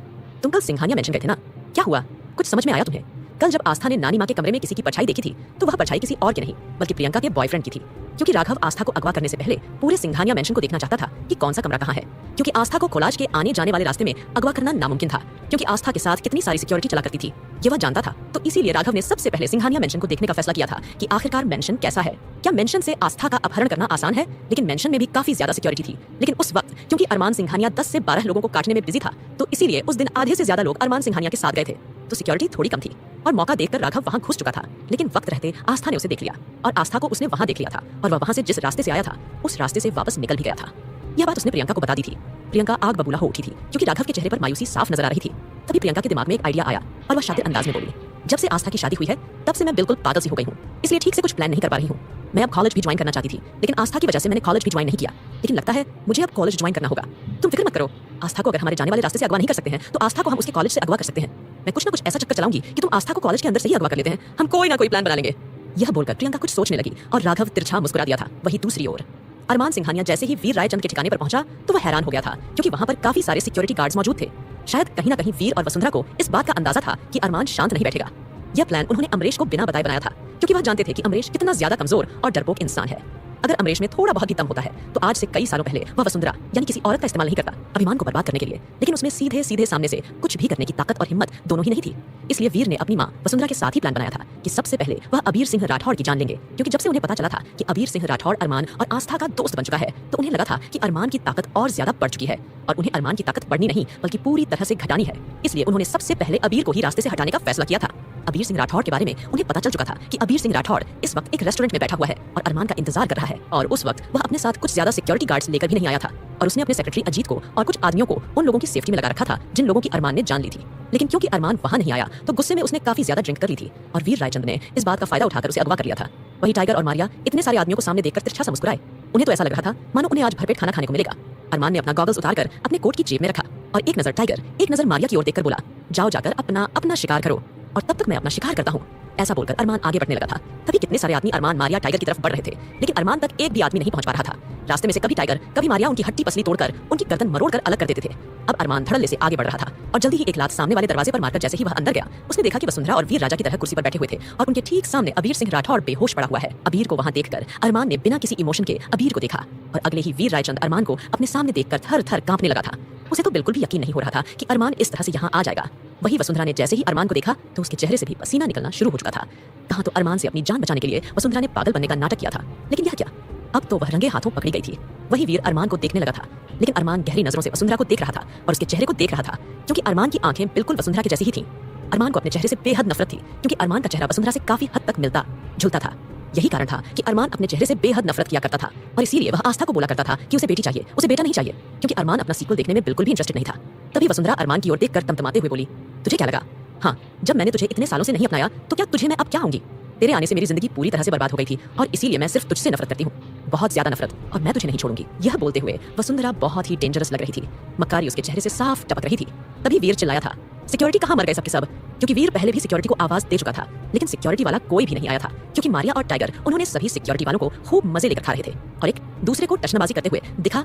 तुम कल सिंघानिया मेंशन गए थे ना, क्या हुआ? कुछ समझ में आया तुम्हें? कल जब आस्था ने नानी माँ के कमरे में किसी की परछाई देखी थी तो वह परछाई किसी और की नहीं बल्कि प्रियंका के बॉयफ्रेंड की थी, क्योंकि राघव आस्था को अगवा करने से पहले पूरे सिंघानिया मेंशन को देखना चाहता था कि कौन सा कमरा कहाँ है, क्योंकि आस्था को कोलाज के आने जाने वाले रास्ते में अगवा करना नामुमकिन था, क्योंकि आस्था के साथ कितनी सारी सिक्योरिटी चला करती थी ये वह जानता था। तो इसीलिए राघव ने सबसे पहले सिंघानिया मेंशन को देखने का फैसला किया था कि आखिरकार मेंशन कैसा है। क्या मेंशन से आस्था का अपहरण करना आसान है? लेकिन मेंशन में भी काफी ज्यादा सिक्योरिटी थी। लेकिन उस वक्त क्योंकि अरमान सिंघानिया 10 से 12 लोगों को काटने में बिजी था तो इसीलिए उस दिन आधे से ज्यादा लोग अरमान सिंघानिया के साथ गए थे, तो सिक्योरिटी थोड़ी कम थी और मौका देखकर राघव वहां घुस चुका था। लेकिन वक्त रहते आस्था ने उसे देख लिया और आस्था को उसने वहां देख लिया था और वह वहां से जिस रास्ते से आया था उस रास्ते से वापस निकल भी गया था। यह बात उसने प्रियंका को बता दी थी। प्रियंका आग बबूला हो उठी थी क्योंकि राघव के चेहरे पर मायूसी साफ नजर आ रही थी। तभी प्रियंका के दिमाग में एक आइडिया आया और वह शातिर अंदाज में बोली, जब से आस्था की शादी हुई है तब से मैं बिल्कुल पागल सी हो गई हूँ, इसलिए ठीक से कुछ प्लान नहीं कर पा रही हूँ। मैं अब कॉलेज भी ज्वाइन करना चाहती थी लेकिन आस्था की वजह से मैंने कॉलेज भी ज्वाइन नहीं किया, लेकिन लगता है मुझे अब कॉलेज ज्वाइन करना होगा। तुम फिक्र मत करो, आस्था को अगर हमारे जाने वाले रास्ते से अगवा नहीं कर सकते हैं तो आस्था को हम उसके कॉलेज से अगवा कर सकते हैं। मैं कुछ ना कुछ ऐसा चक्कर चलाऊंगी कि तुम आस्था को कॉलेज के अंदर से ही अगवा कर लेते हैं। हम कोई ना कोई प्लान बना लेंगे। यह बोलकर प्रियंका कुछ सोचने लगी और राघव तिरछा मुस्कुरा दिया था। वही दूसरी ओर अरमान सिंघानिया जैसे ही वीर रायचंद के ठिकाने पर पहुंचा तो वह हैरान हो गया था, क्योंकि वहां पर काफी सारे सिक्योरिटी गार्ड्स मौजूद थे। शायद कहीं ना कहीं वीर और वसुंधरा को इस बात का अंदाजा था कि अरमान शांत नहीं बैठेगा। यह प्लान उन्होंने अमरीश को बिना बताए बनाया था, क्योंकि वह जानते थे कि अमरीश कितना ज्यादा कमजोर और डरपोक इंसान है। अगर अमरीश में थोड़ा बहुत भी दम होता है तो आज से कई सालों पहले वह वसुंधरा यानी किसी औरत का इस्तेमाल नहीं करता अभिमान को बर्बाद करने के लिए, लेकिन उसमें सीधे सीधे सामने से कुछ भी करने की ताकत और हिम्मत दोनों ही नहीं थी। इसलिए वीर ने अपनी मां वसुंधरा के साथ ही प्लान बनाया था कि सबसे पहले वह अबीर सिंह राठौड़ की जान लेंगे, क्योंकि जब से उन्हें पता चला था कि अबीर सिंह राठौड़ अरमान और आस्था का दोस्त बन चुका है तो उन्हें लगा था कि अरमान की ताकत और ज्यादा बढ़ चुकी है और उन्हें अरमान की ताकत बढ़नी नहीं बल्कि पूरी तरह से घटानी है। इसलिए उन्होंने सबसे पहले अबीर को ही रास्ते से हटाने का फैसला किया था। अबीर सिंह राठौड़ के बारे में उन्हें पता चल चुका था कि अबीर सिंह राठौड़ इस वक्त एक रेस्टोरेंट में बैठा हुआ है और अरमान का इंतजार कर रहा है, और उस वक्त वह अपने साथ कुछ ज्यादा सिक्योरिटी गार्ड्स लेकर भी नहीं आया था और उसने अपने सेक्रेटरी अजीत को और कुछ आदमियों को उन लोगों की सेफ्टी में लगा रखा था जिन लोगों की अरमान ने जान ली थी। लेकिन क्योंकि अरमान वहां नहीं आया तो गुस्से में उसने काफी ज्यादा ड्रिंक कर ली थी और वीर रायचंद ने इस बात का फायदा उठाकर उसे अगवा कर लिया था। वही टाइगर और मारिया इतने सारे आदमियों को सामने देखकर तिरछा सा मुस्कुराए। उन्हें तो ऐसा लग रहा था मानो उन्हें आज भरपेट खाना खाने को मिलेगा। अरमान ने अपना गॉगल्स उतारकर अपने कोट की जेब में रखा और एक नजर टाइगर एक नजर मारिया की ओर देखकर बोला, जाओ जाकर अपना अपना शिकार करो और तब तक मैं अपना शिकार करता हूँ। ऐसा बोलकर अरमान आगे बढ़ने लगा था। तभी कितने सारे आदमी अरमान मारिया टाइगर की तरफ बढ़ रहे थे, लेकिन अरमान तक एक भी आदमी नहीं पहुंच पा रहा था। रास्ते में से कभी टाइगर कभी मारिया उनकी हट्टी पसली तोड़कर उनकी गर्दन मरोड़कर अलग कर देते थे। अब अरमान धड़ल्ले से आगे बढ़ रहा था और जल्दी ही एक लात सामने वाले दरवाजे पर मारकर जैसे ही वह अंदर गया उसने देखा कि वसुंधरा और वीर राजा की तरह कुर्सी पर बैठे हुए थे और उनके ठीक सामने अबीर सिंह राठौड़ बेहोश पड़ा हुआ है। अबीर को वहां देखकर अरमान ने बिना किसी इमोशन के अबीर को देखा और अगले ही वीर रायचंद अरमान को अपने सामने देखकर थर थर कांपने लगा था। उसे तो बिल्कुल भी यकीन नहीं हो रहा था कि अरमान इस तरह से यहाँ आ जाएगा। वही वसुंधरा ने जैसे ही अरमान को देखा तो उसके चेहरे से भी पसीना निकलना शुरू हो चुका था। कहाँ तो अरमान से अपनी जान बचाने के लिए वसुंधरा ने पागल बनने का नाटक किया था, लेकिन यह क्या, अब तो वह रंगे हाथों पकड़ी गई थी। वही वीर अरमान को देखने लगा था, लेकिन अरमान गहरी नजरों से वसुंधरा को देख रहा था और उसके चेहरे को देख रहा था, क्योंकि अरमान की आंखें बिल्कुल वसुंधरा की जैसी ही थीं। अरमान को अपने चेहरे से बेहद नफरत थी, क्योंकि अरमान का चेहरा वसुंधरा से काफी हद तक मिलता जुलता था। यही कारण था कि अरमान अपने चेहरे से बेहद नफरत किया करता था और इसीलिए वह आस्था को बोला करता था कि उसे बेटी चाहिए, उसे बेटा नहीं चाहिए, क्योंकि अरमान अपना सीक्वल देखने में बिल्कुल भी इंटरेस्टेड नहीं था। तभी वसुंधरा अरमान की ओर देखकर तमतमाते हुए बोली, तुझे क्या लगा? हाँ, जब मैंने तुझे इतने सालों से नहीं अपनाया तो क्या तुझे मैं अब क्या होंगी? तेरे आने से मेरी जिंदगी पूरी तरह से बर्बाद हो गई थी और इसीलिए मैं सिर्फ तुझसे नफरत करती हूँ, बहुत ज्यादा नफरत, और मैं तुझे नहीं छोड़ूंगी। यह बोलते हुए वसुंधरा बहुत ही डेंजरस लग रही थी। मक्कारी उसके चेहरे से साफ टपक रही थी। तभी वीर चिल्लाया था, सिक्योरिटी कहाँ मर गए सबके सब? क्योंकि वीर पहले भी सिक्योरिटी को आवाज दे चुका था, लेकिन सिक्योरिटी वाला कोई भी नहीं आया था, क्योंकि मारिया और टाइगर उन्होंने सभी सिक्योरिटी वालों को खूब मजे लेकर खा रहे थे और एक दूसरे को टचनाबाजी करते हुए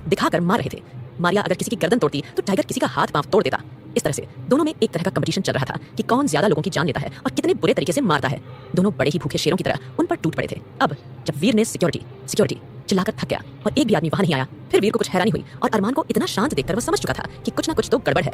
दिखा कर मार रहे थे। मारिया अगर किसी की गर्दन तोड़ती तो टाइगर किसी का हाथ पांव तोड़ देता। इस तरह से दोनों में एक तरह का कंपटीशन चल रहा था कि कौन ज्यादा लोगों की जान लेता है और कितने बुरे तरीके से मारता है। दोनों बड़े ही भूखे शेरों की तरह उन पर टूट पड़े थे। अब जब वीर ने सिक्योरिटी चिल्लाकर थक गया और एक भी आदमी वहां नहीं आया, फिर वीर को कुछ हैरानी हुई और अरमान को इतना शांत देखकर वह समझ चुका था कि कुछ ना कुछ तो गड़बड़ है।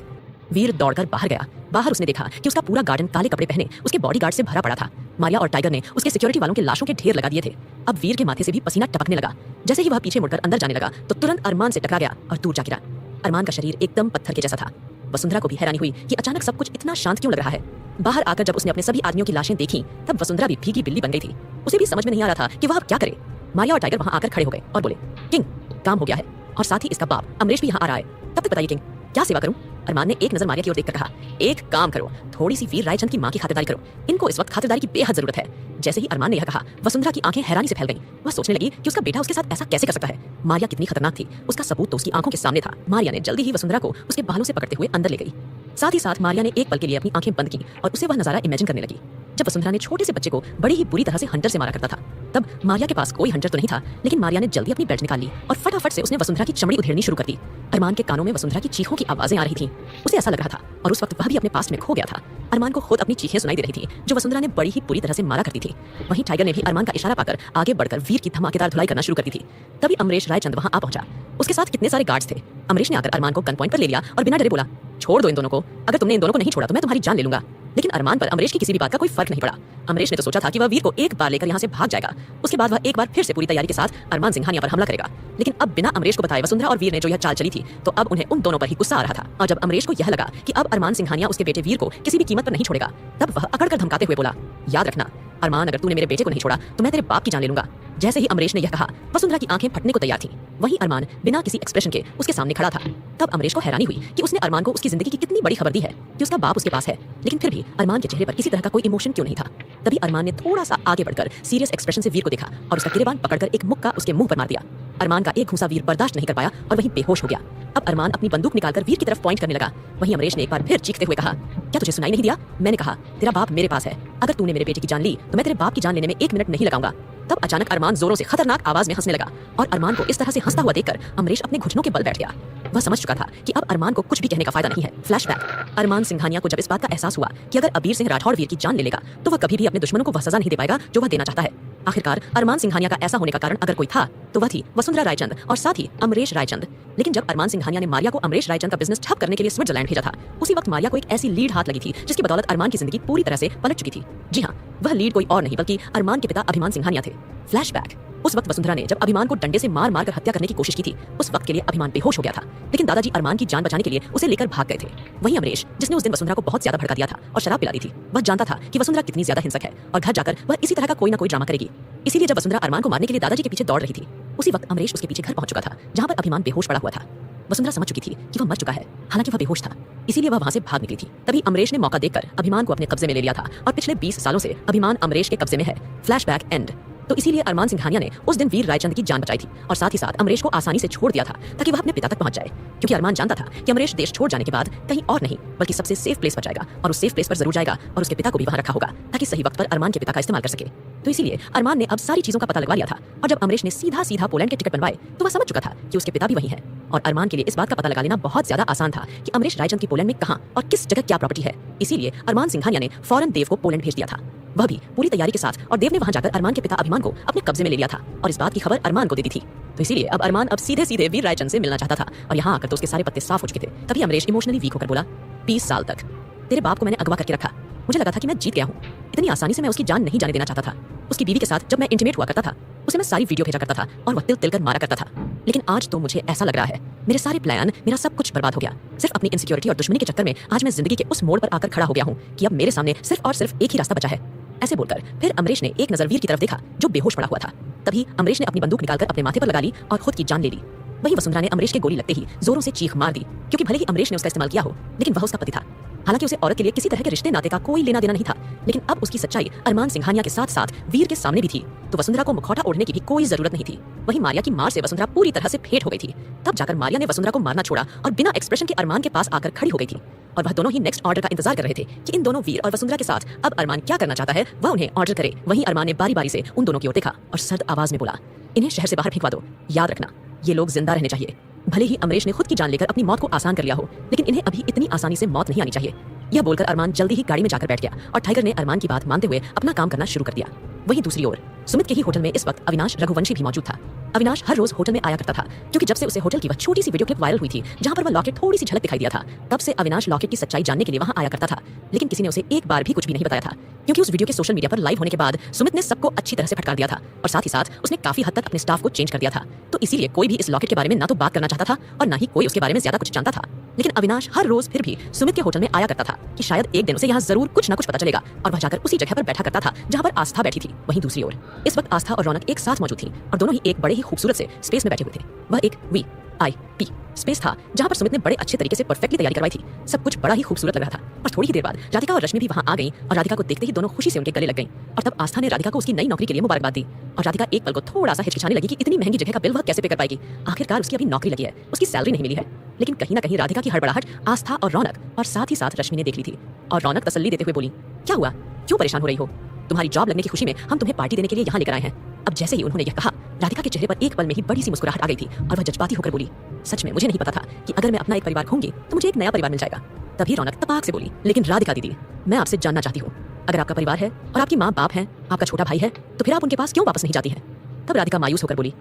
वीर दौड़कर बाहर गया। बाहर उसने देखा कि उसका पूरा गार्डन काले कपड़े पहने उसके बॉडीगार्ड से भरा पड़ा था। मारिया और टाइगर ने उसके सिक्योरिटी वालों के लाशों के ढेर लगा दिए थे। अब वीर के माथे से भी पसीना टपकने लगा। जैसे ही वह पीछे मुड़कर अंदर जाने लगा तो तुरंत अरमान से टकरा गया और दूर जा गिरा। अरमान का शरीर एकदम पत्थर के जैसा था। वसुंधरा को भी हैरानी हुई कि अचानक सब कुछ इतना शांत क्यों लग रहा है। बाहर आकर जब उसने अपने सभी आदमियों की लाशें देखी तब वसुंधरा भी भीगी बिल्ली बन गई थी। उसे भी समझ में नहीं आ रहा था कि वह अब क्या करे। मारिया और टाइगर वहां आकर खड़े हो गए और बोले, किंग, काम हो गया है और साथ ही इसका बाप अमरीश भी यहाँ आ रहा है। तब तक बताइए किंग, क्या सेवा करूं? अरमान ने एक नजर मारिया की ओर देखकर कहा, एक काम करो, थोड़ी सी वीर रायचंद की मां की खातिरदारी करो। इनको इस वक्त खातिरदारी की बेहद जरूरत है। जैसे ही अरमान ने यह कहा वसुंधरा की आंखें हैरानी से फैल गईं। वह सोचने लगी कि उसका बेटा उसके साथ ऐसा कैसे कर सकता है। मारिया कितनी खतरनाक थी उसका सबूत तो उसकी आंखों के सामने था। मारिया ने जल्दी ही वसुंधरा को उसके बालों से पकड़ते हुए अंदर ले गई। साथ ही साथ मारिया ने एक पल के लिए अपनी आंखें बंद की और उसे वह नजारा इमेजिन करने लगी जब वसुंधरा ने छोटे से बच्चे को बड़ी ही बुरी तरह से हंटर से मारा करता था। तब मारिया के पास कोई हंटर तो नहीं था, लेकिन मारिया ने जल्दी अपनी बेल्ट निकाल ली और फटाफट से उसने वसुंधरा की चमड़ी उधेड़नी शुरू कर दी। अरमान के कानों में वसुंधरा की चीखों की आवाजें आ रही थीं। उसे ऐसा लग रहा था और उस वक्त वह भी अपने पास्ट में खो गया था। अरमान को खुद अपनी चीखें सुनाई दे रही थी जो वसुंधरा ने बड़ी ही बुरी तरह से मारा करती थी। वहीं टाइगर ने भी अरमान का इशारा पाकर आगे बढ़कर वीर की धमाकेदार धुलाई करना शुरू कर दी थी। तभी अमरीश रायचंद वहां आ पहुंचा। उसके साथ कितने सारे गार्ड्स थे। अमरीश ने आकर अरमान को गन पॉइंट पर ले लिया और बिना डरे बोला, छोड़ दो इन दोनों को, अगर तुमने इन दोनों को नहीं छोड़ा तो मैं तुम्हारी जान ले लूंगा। लेकिन अरमान पर अमरीश की किसी भी बात का कोई फर्क नहीं पड़ा। अमरीश ने तो सोचा था कि वह वीर को एक बार लेकर यहाँ से भाग जाएगा, उसके बाद वह एक बार फिर से पूरी तैयारी के साथ अरमान सिंघानिया पर हमला करेगा। लेकिन अब बिना अमरीश को बताए वसुंधरा और वीर ने जो यह चाल चली थी तो अब उन्हें उन दोनों पर ही गुस्सा आ रहा था। और जब अमरीश को यह लगा कि अब अरमान सिंघानिया उसके बेटे वीर को किसी भी कीमत पर नहीं छोड़ेगा, तब वह अकड़कर धमकाते हुए बोला, याद रखना अरमान, अगर तूने मेरे बेटे को नहीं छोड़ा तो मैं तेरे बाप की जान ले लूंगा। जैसे ही अमरीश ने यह कहा वसुंधरा की आंखें फटने को तैयार थीं। वहीं अरमान बिना किसी एक्सप्रेशन के उसके सामने खड़ा था। तब अमरीश को हैरानी हुई कि उसने अरमान को उसकी जिंदगी की कितनी बड़ी खबर दी है कि उसका बाप उसके पास है, लेकिन फिर भी अरमान के चेहरे पर किसी तरह का कोई इमोशन क्यों नहीं था। तभी अरमान ने थोड़ा सा आगे बढ़कर सीरियस एक्सप्रेशन से वीर को देखा और उसका गिरेबान पकड़कर एक मुक्का उसके मुंह पर मार दिया। अरमान का एक घूंसा वीर बर्दाश्त नहीं कर पाया और वहीं बेहोश हो गया। अब अरमान अपनी बंदूक निकालकर वीर की तरफ पॉइंट करने लगा। वहीं अमरीश ने एक बार फिर चीखते हुए कहा, क्या तुझे सुनाई नहीं दिया? मैंने कहा, तेरा बाप मेरे पास है, अगर तूने मेरे बेटे की जान ली तो मैं तेरे बाप की जान लेने में 1 मिनट नहीं लगाऊंगा। तब अचानक अरमान जोरों से खतरनाक आवाज में हंसने लगा और अरमान को इस तरह से हंसता हुआ देखकर अमरीश अपने घुटनों के बल बैठ गया। वह समझ चुका था कि अब अरमान को कुछ भी कहने का फायदा नहीं है। फ्लैशबैक। अरमान सिंघानिया को जब इस बात का एहसास हुआ कि अगर अबीर सिंह राठौड़ वीर की जान ले लेगा तो वह कभी भी अपने दुश्मनों को वह सजा नहीं दे पाएगा जो वह देना चाहता है। आखिरकार अरमान सिंघानिया का ऐसा होने का कारण अगर कोई था तो वह थी वसुंधरा रायचंद और साथ ही अमरीश रायचंद। लेकिन जब अरमान सिंघानिया ने मारिया को अमरीश रायचंद का बिजनेस ठप करने के लिए स्विट्जरलैंड भेजा था, उसी वक्त मारिया को एक ऐसी लीड हाथ लगी थी जिसकी बदौलत अरमान की जिंदगी पूरी तरह से पलट चुकी थी। जी हाँ, वह लीड कोई और नहीं बल्कि अरमान के पिता अभिमान सिंघानिया थे। फ्लैशबैक। उस वक्त वसुंधरा ने जब अभिमान को डंडे से मार मार कर हत्या करने की कोशिश की थी, उस वक्त के लिए अभिमान बेहोश हो गया था, लेकिन दादाजी अरमान की जान बचाने के लिए उसे लेकर भाग गए थे। वहीं अमरीश, जिसने उस दिन वसुंधरा को बहुत ज्यादा भड़का दिया था और शराब पिला दी थी, वह जानता था कि वसुंधरा कितनी ज्यादा हिंसक है और घर जाकर वह इसी तरह का कोई ना कोई ड्रामा करेगी। इसीलिए जब वसुंधरा अरमान को मारने के लिए दादाजी के पीछे दौड़ रही थी, उसी वक्त अमरीश उसके पीछे घर पहुंच चुका था जहां पर अभिमान बेहोश पड़ा हुआ था। वसुंधरा समझ चुकी थी कि वह मर चुका है, हालांकि वह बेहोश था, इसीलिए वह वहां से भाग निकली थी। तभी अमरीश ने मौका देखकर अभिमान को अपने कब्जे में ले लिया था और पिछले 20 सालों से अभिमान अमरीश के कब्जे में है। Flashback and. तो इसीलिए अरमान सिंघानिया ने उस दिन वीर रायचंद की जान बचाई थी और साथ ही साथ अमरीश को आसानी से छोड़ दिया था ताकि वह अपने पिता तक पहुंच जाए, क्योंकि अरमान जानता था कि अमरीश देश छोड़ जाने के बाद कहीं और नहीं बल्कि सबसे सेफ प्लेस पर जाएगा और उस सेफ प्लेस पर जरूर जाएगा और उसके पिता को भी वहां रखा होगा ताकि सही वक्त पर अरमान के पिता का इस्तेमाल कर सके। तो इसीलिए अरमान ने अब सारी चीजों का पता लगवा लिया था और जब अमरीश ने सीधा सीधा पोलैंड के टिकट बनवाए तो वह समझ चुका था कि उसके पिता भी वहीं है और अरमान के लिए इस बात का पता लगा लेना बहुत ज्यादा आसान था कि अमरीश रायचंद की पोलैंड में कहां और किस जगह क्या प्रॉपर्टी है। इसीलिए अरमान सिंघानिया ने फौरन देव को पोलैंड भेज दिया था, वह भी पूरी तैयारी के साथ, और देव ने वहां जाकर अरमान के पिता अभिमान को अपने कब्जे में ले लिया था और इस बात की खबर अरमान को दे दी थी। तो इसीलिए अब अरमान अब सीधे सीधे वीर रायचंद से मिलना चाहता था और यहाँ आकर तो उसके सारे पत्ते साफ हो चुके थे। तभी अमरीश इमोशनली वीक होकर बोला, 20 साल तक तेरे बाप को मैंने अगवा करके रखा, मुझे लगा था कि मैं जीत गया हूँ, इतनी आसानी से मैं उसकी जान नहीं जाने देना चाहता था। उसकी बीवी के साथ जब मैं इंटीमेट हुआ करता था उसे मैं सारी वीडियो भेजा करता था और वह तिल तिल कर मारा करता था, लेकिन आज तो मुझे ऐसा लग रहा है मेरे सारे प्लान, मेरा सब कुछ बर्बाद हो गया। सिर्फ अपनी इनसिक्योरिटी और दुश्मनी के चक्कर में आज मैं जिंदगी के उस मोड़ पर आकर खड़ा हो गया हूँ कि अब मेरे सामने सिर्फ और सिर्फ एक ही रास्ता बचा है। ऐसे बोलकर फिर अमरीश ने एक नजर वीर की तरफ देखा जो बेहोश पड़ा हुआ था। तभी अमरीश ने अपनी बंदूक निकालकर अपने माथे पर लगा ली और खुद की जान ले ली। वहीं वसुंधरा ने अमरीश के गोली लगते ही जोरों से चीख मार दी, क्योंकि भले ही अमरीश ने उसका इस्तेमाल किया हो लेकिन वह उसका पति था। हालांकि उसे औरत के लिए किसी तरह के रिश्ते नाते का कोई लेना देना नहीं था, लेकिन अब उसकी सच्चाई अरमान सिंघानिया के साथ साथ वीर के सामने भी थी, तो वसुंधरा को मुखौटा ओढ़ने की भी कोई जरूरत नहीं थी। वहीं मारिया की मार से वसुंधरा पूरी तरह से फेंट हो गई थी। तब जाकर मारिया ने वसुंधरा को मारना छोड़ा और बिना एक्सप्रेशन के अरमान के पास आकर खड़ी हो गई थी और वह दोनों ही नेक्स्ट ऑर्डर का इंतजार कर रहे थे कि इन दोनों वीर और वसुंधरा के साथ अब अरमान क्या करना चाहता है वह उन्हें ऑर्डर करे। वहीं अरमान ने बारी बारी से उन दोनों की ओर देखा और सर्द आवाज में बोला, इन्हें शहर से बाहर फेंकवा दो, याद रखना ये लोग जिंदा रहने चाहिए। भले ही अमरीश ने खुद की जान लेकर अपनी मौत को आसान कर लिया हो, लेकिन इन्हें अभी इतनी आसानी से मौत नहीं आनी चाहिए। यह बोलकर अरमान जल्दी ही गाड़ी में जाकर बैठ गया और टाइगर ने अरमान की बात मानते हुए अपना काम करना शुरू कर दिया। वहीं दूसरी ओर सुमित के ही होटल में इस वक्त अविनाश रघुवंशी भी मौजूद था। अविनाश हर रोज होटल में आया करता था, क्योंकि जब से उसे होटल की वह छोटी सी वीडियो क्लिप वायरल हुई थी जहां पर वह लॉकेट थोड़ी सी झलक दिखाई दिया था, तब से अविनाश लॉकेट की सच्चाई जानने के लिए वहां आया करता था। लेकिन किसी ने उसे एक बार भी कुछ भी नहीं बताया था, क्योंकि उस वीडियो के सोशल मीडिया पर लाइव होने के बाद सुमित ने सबको अच्छी तरह से फटकार दिया था और साथ ही साथ उसने काफी हद तक अपने स्टाफ को चेंज कर दिया था। तो इसीलिए कोई भी इस लॉकेट के बारे में ना तो बात करना चाहता था और ना ही कोई उसके बारे में ज्यादा कुछ जानता था। लेकिन अविनाश हर रोज फिर भी सुमित के होटल में आया करता था कि शायद एक दिन उसे यहाँ जरूर कुछ ना कुछ पता चलेगा, और वह जाकर उसी जगह पर बैठा करता था जहाँ पर आस्था बैठी थी। वहीं दूसरी ओर इस वक्त आस्था और रौनक एक साथ मौजूद थी और दोनों ही एक बड़े ही खूबसूरत से स्पेस में बैठे हुए थे। वह एक VIP स्पेस था जहां पर सुमित ने बड़े अच्छे तरीके से परफेक्टली तैयारी करवाई थी। सब कुछ बड़ा ही खूबसूरत लग रहा था और थोड़ी ही देर बाद राधिका और रश्मि भी वहां आ गई और राधिका को देखते ही दोनों खुशी से उनके गले लग गईं। और तब आस्था ने राधिका को उसकी नई नौकरी के लिए मुबारकबाद दी और राधिका एक पल को थोड़ा सा हिचकिचाने लगी कि इतनी महंगी जगह का बिल वह कैसे पे कर पाएगी। आखिरकार उसकी अभी नौकरी लगी है, उसकी सैलरी नहीं मिली है। लेकिन कहीं ना कहीं राधिका की हड़बड़ाहट आस्था और रौनक और साथ ही साथ रश्मि ने देख ली थी और रौनक तसल्ली देते हुए बोली, क्या हुआ, क्यों परेशान हो रही हो? तुम्हारी जॉब लगने की खुशी में हम तुम्हें पार्टी देने के लिए यहाँ लेकर आए हैं। अब जैसे ही उन्होंने यह कहा, राधिका के चेहरे पर एक पल में ही बड़ी सी मुस्कुराहट आ गई थी और वह जज्बाती होकर बोली, सच में मुझे नहीं पता था कि अगर मैं अपना एक परिवार खूंगी तो मुझे एक नया परिवार मिल जाएगा। तभी रौनक तपाक से बोली, लेकिन राधिका दीदी, मैं आपसे जानना चाहती हूँ, अगर आपका परिवार है और आपकी माँ बाप है, आपका छोटा भाई है, तो फिर आप उनके पास क्यों वापस नहीं जाती हैं? तब राधिका मायूस होकर बोली,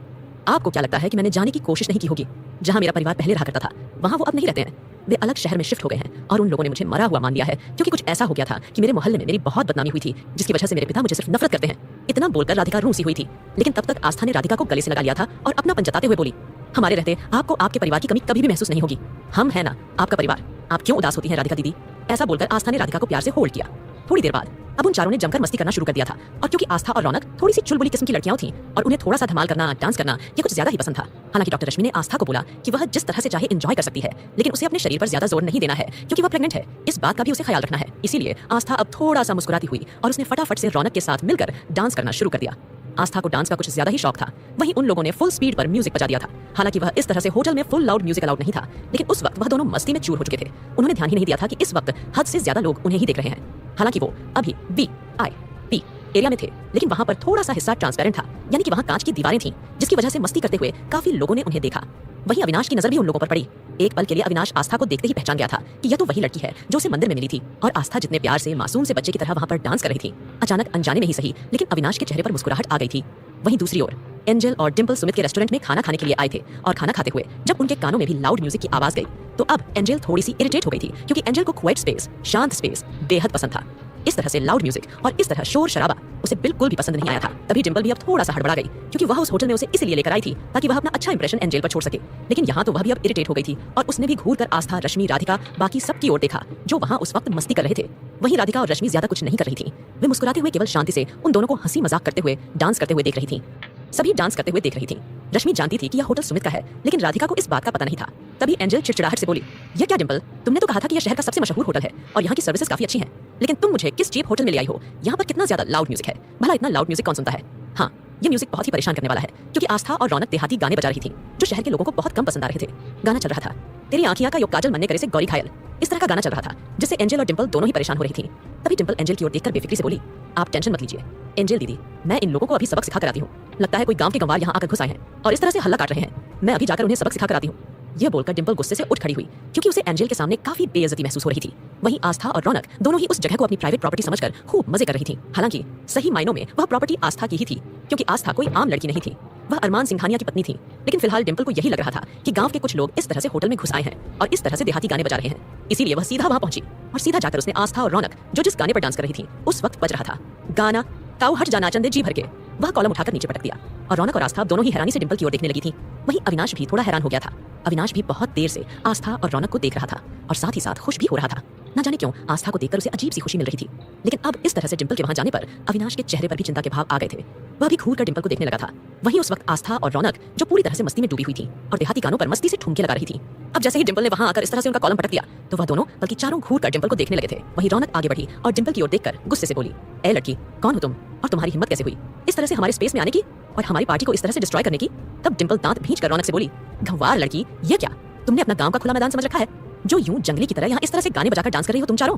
आपको क्या लगता है कि मैंने जाने की कोशिश नहीं की होगी? जहाँ मेरा परिवार पहले रहा करता था वहाँ वो अब नहीं रहते हैं, वे अलग शहर में शिफ्ट हो गए हैं और उन लोगों ने मुझे मरा हुआ मान लिया है, क्योंकि कुछ ऐसा हो गया था कि मेरे मोहल्ले में मेरी बहुत बदनामी हुई थी, जिसकी वजह से मेरे पिता मुझे सिर्फ नफरत करते हैं। इतना बोलकर राधिका रूसी हुई थी, लेकिन तब तक आस्था ने राधिका को गले से लगा लिया था और अपनापन जताते हुए बोली, हमारे रहते आपको आपके परिवार की कमी कभी भी महसूस नहीं होगी, हम है ना आपका परिवार, आप क्यों उदास होती हैं राधिका दीदी? ऐसा बोलकर आस्था ने राधिका को प्यार से होल्ड किया। थोड़ी देर बाद अब उन चारों ने जमकर मस्ती करना शुरू कर दिया था और क्योंकि आस्था और रौनक थोड़ी सी चुलबुली किस्म की लड़कियां थीं और उन्हें थोड़ा सा धमाल करना, डांस करना ये कुछ ज्यादा ही पसंद था, हालांकि डॉक्टर रश्मि ने आस्था को बोला कि वह जिस तरह से चाहे एंजॉय कर सकती है, लेकिन उसे अपने शरीर पर ज्यादा जोर नहीं देना है क्योंकि वह प्रेग्नेंट है। इस बात का भी उसे ख्याल रखना है। इसीलिए आस्था अब थोड़ा सा मुस्कुराती हुई और उसने फटाफट से रौनक के साथ मिलकर डांस करना शुरू कर दिया। आस्था को डांस का कुछ ज्यादा ही शौक था। वहीं उन लोगों ने फुल स्पीड पर म्यूजिक बजा दिया था। हालांकि वह इस तरह से होटल में फुल लाउड म्यूजिक अलाउड नहीं था, लेकिन उस वक्त वह दोनों मस्ती में चूर हो चुके थे। उन्होंने ध्यान ही नहीं दिया था कि इस वक्त हद से ज्यादा लोग उन्हें ही देख रहे हैं। हालांकि वो अभी VIP एरिया में थे, लेकिन वहां पर थोड़ा सा हिस्सा ट्रांसपेरेंट था, यानी कि वहां कांच की दीवारें थीं, जिसकी वजह से मस्ती करते हुए काफी लोगों ने उन्हें देखा। वहीं अविनाश की नजर भी उन लोगों पर पड़ी। एक पल के लिए अविनाश आस्था को देखते ही पहचान गया था कि यह तो वही लड़की है जो उसे मंदिर में मिली थी और आस्था जितने प्यार से मासूम से बच्चे की तरह वहां पर डांस कर रही थी। अचानक अनजाने में ही सही, लेकिन अविनाश के चेहरे पर मुस्कुराहट आ गई थी। वहीं दूसरी ओर एंजल और डिंपल सुमित के रेस्टोरेंट में खाना खाने के लिए आए थे और खाना खाते हुए जब उनके कानों में भी लाउड म्यूजिक की आवाज गई तो अब एंजल थोड़ी सी इरिटेट हो गई थी, क्योंकि एंजल को क्वाइट स्पेस, शांत स्पेस बेहद पसंद था। इस तरह से लाउड म्यूजिक और इस तरह शोर शराबा उसे बिल्कुल भी पसंद नहीं आया था। तभी डिंपल भी अब थोड़ा सा हड़बड़ा गई, क्योंकि वह उस होटल में उसे इसलिए लेकर आई थी ताकि वह अपना अच्छा इंप्रेशन एंजल पर छोड़ सके। लेकिन यहाँ तो वह भी अब इरिटेट हो गई थी और उसने भी घूर कर आस्था, रश्मि, राधिका, बाकी सबकी ओर देखा जो वहाँ उस वक्त मस्ती कर रहे थे। वहीं राधिका और रश्मि ज्यादा कुछ नहीं कर रही थी। वे मुस्कुराते हुए केवल शांति से उन दोनों को हंसी मजाक करते हुए डांस करते हुए देख रही थी। सभी डांस करते हुए देख रही थी। रश्मि जानती थी कि यह होटल सुमित का है, लेकिन राधिका को इस बात का पता नहीं था। तभी एंजल चिड़चिड़ाहट से बोली, यह क्या डिंपल, तुमने तो कहा था कि यह शहर का सबसे मशहूर होटल है और यहाँ की सर्विसेज काफी अच्छी हैं, लेकिन तुम मुझे किस चीप होटल में ले आई हो? यहाँ पर कितना ज्यादा लाउड म्यूजिक है। भला इतना लाउड म्यूजिक कौन सुनता है? हाँ, ये म्यूजिक बहुत ही परेशान करने वाला है, क्योंकि आस्था और रौनक देहाती गाने बजा रही थी जो शहर के लोगों को बहुत कम पसंद आ रहे थे। गाना चल रहा था, तेरी आंखियां का यो काजल मनने करे से गौरी घायल, इस तरह का गाना चल रहा था, जिससे एंजल और डिंपल दोनों ही परेशान हो रही थी। तभी डिंपल एंजल की ओर देखकर बेफिक्री से बोली, आप टेंशन मत लीजिए एंजल दीदी, मैं इन लोगों को अभी सबक सिखा कर आती हूँ। लगता है कोई गांव के गंवार यहाँ आकर घुस आए हैं और इस तरह से हल्ला काट रहे हैं। मैं अभी जाकर उन्हें सबक सिखा कर आती हूँ। यह बोलकर डिंपल गुस्से से उठ खड़ी हुई, क्योंकि उसे एंजल के सामने काफी बेइज्जती महसूस हो रही थी। वहीं आस्था और रौनक दोनों ही उस जगह को अपनी प्राइवेट प्रॉपर्टी समझकर खूब मजे कर रही थी। हालांकि सही मायनों में वह प्रॉपर्टी आस्था की ही थी, क्योंकि आस्था कोई आम लड़की नहीं थी, वह अरमान सिंघानिया की पत्नी थी। लेकिन फिलहाल डिंपल को यही लग रहा था कि गांव के कुछ लोग इस तरह से होटल में घुस आए हैं और इस तरह से देहाती गाने बजा रहे हैं। इसीलिए वह सीधा वहां पहुंची और सीधा जाकर उसने आस्था और रौनक जो जिस गाने पर डांस कर रही थी उस वक्त बज रहा था गाना काऊ हट जाना चंदे जी भर के, वह कॉलम उठाकर नीचे पटक दिया और रौनक और आस्था दोनों ही हैरानी से डिंपल की ओर देखने लगी थी। वहीं अविनाश भी थोड़ा हैरान हो गया था। अविनाश भी बहुत देर से आस्था और रौनक को देख रहा था और साथ ही साथ खुश भी हो रहा था। न जाने क्यों आस्था को देखकर उसे अजीब सी खुशी मिल रही थी, लेकिन अब इस तरह से डिंपल के वहां जाने पर अविनाश के चेहरे पर भी चिंता के भाव आ गए थे। वह भी घूर कर डिंपल को देखने लगा था। वहीं उस वक्त आस्था और रौनक जो पूरी तरह से मस्ती में डूबी हुई थी और देहाती गानों पर मस्ती से ठुमके लगा रही थी। अब जैसे ही डिंपल ने वहां आकर इस तरह से उनका कॉलम पटक दिया तो वह दोनों बल्कि चारों घूर कर डिंपल को देखने लगे थे। वहीं रौनक आगे बढ़ी और डिंपल की ओर देखकर गुस्से से बोली, ए लड़की, कौन हो तुम और तुम्हारी हिम्मत कैसे हुई इस तरह से हमारे स्पेस में आने की और हमारी पार्टी को इस तरह से डिस्ट्रॉय करने की? तब डिंपल दांत भींच कर रौनक से बोली, गंवार लड़की, ये क्या तुमने अपना गांव का खुला मैदान समझ रखा है जो यूं जंगली की तरह यहाँ इस तरह से गाने बजाकर डांस कर रही हो तुम चारों?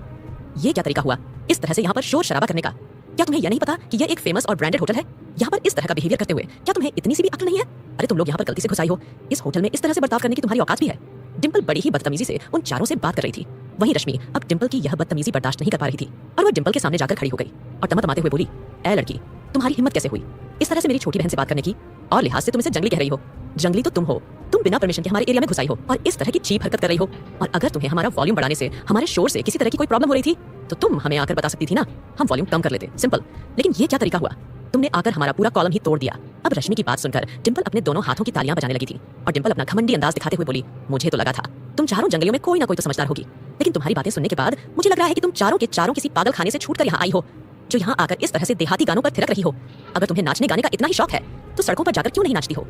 ये क्या तरीका हुआ इस तरह से यहाँ पर शोर शराबा करने का? क्या तुम्हें यह नहीं पता कि यह एक फेमस और ब्रांडेड होटल है? यहाँ पर इस तरह का बिहेवियर करते हुए क्या तुम्हें इतनी सी भी अक्ल नहीं है? अरे तुम लोग यहाँ पर गलती से घुस आई हो, इस होटल में इस तरह से बर्ताव करने की तुम्हारी औकात भी है? डिंपल बड़ी ही बदतमीजी से उन चारों से बात कर रही थी। वहीं रश्मि अब डिंपल की यह बदतमीजी बर्दाश्त नहीं कर पा रही थी और वह डिंपल के सामने जाकर खड़ी हो गई और तमतमाते हुए बोली, ए लड़की, तुम्हारी हिम्मत कैसे हुई इस तरह से मेरी छोटी बहन से बात करने की? और लिहाज से तुम इसे जंगली कह रही हो। जंगली तो तुम हो, तुम बिना परमिशन के हमारे एरिया में घुस आई हो और इस तरह की चीप हरकत कर रही हो। और अगर तुम्हें हमारा वॉल्यूम बढ़ाने से, हमारे शोर से किसी तरह की कोई प्रॉब्लम हो रही थी तो तुम हमें आकर बता सकती थी ना, हम वॉल्यूम कम कर लेते, सिंपल। लेकिन ये क्या तरीका हुआ? तुमने आकर हमारा पूरा कॉलम ही तोड़ दिया। अब रश्मि की बात सुनकर डिंपल अपने दोनों हाथों की तालियां बजाने लगी थी और डिंपल अपना घमंडी अंदाज दिखाते हुए बोली, मुझे तो लगा था तुम चारों जंगलियों में कोई ना कोई तो समझदार होगी, लेकिन तुम्हारी बातें सुनने के बाद मुझे लग रहा है कि तुम चारों के चारों किसी पागल खाने से छूटकर यहाँ आई हो जो यहाँ आकर इस तरह से देहाती गानों पर थिरक रही हो। अगर तुम्हें नाचने गाने का इतना ही शौक है तो सड़कों पर जाकर क्यों नहीं नाचती हो?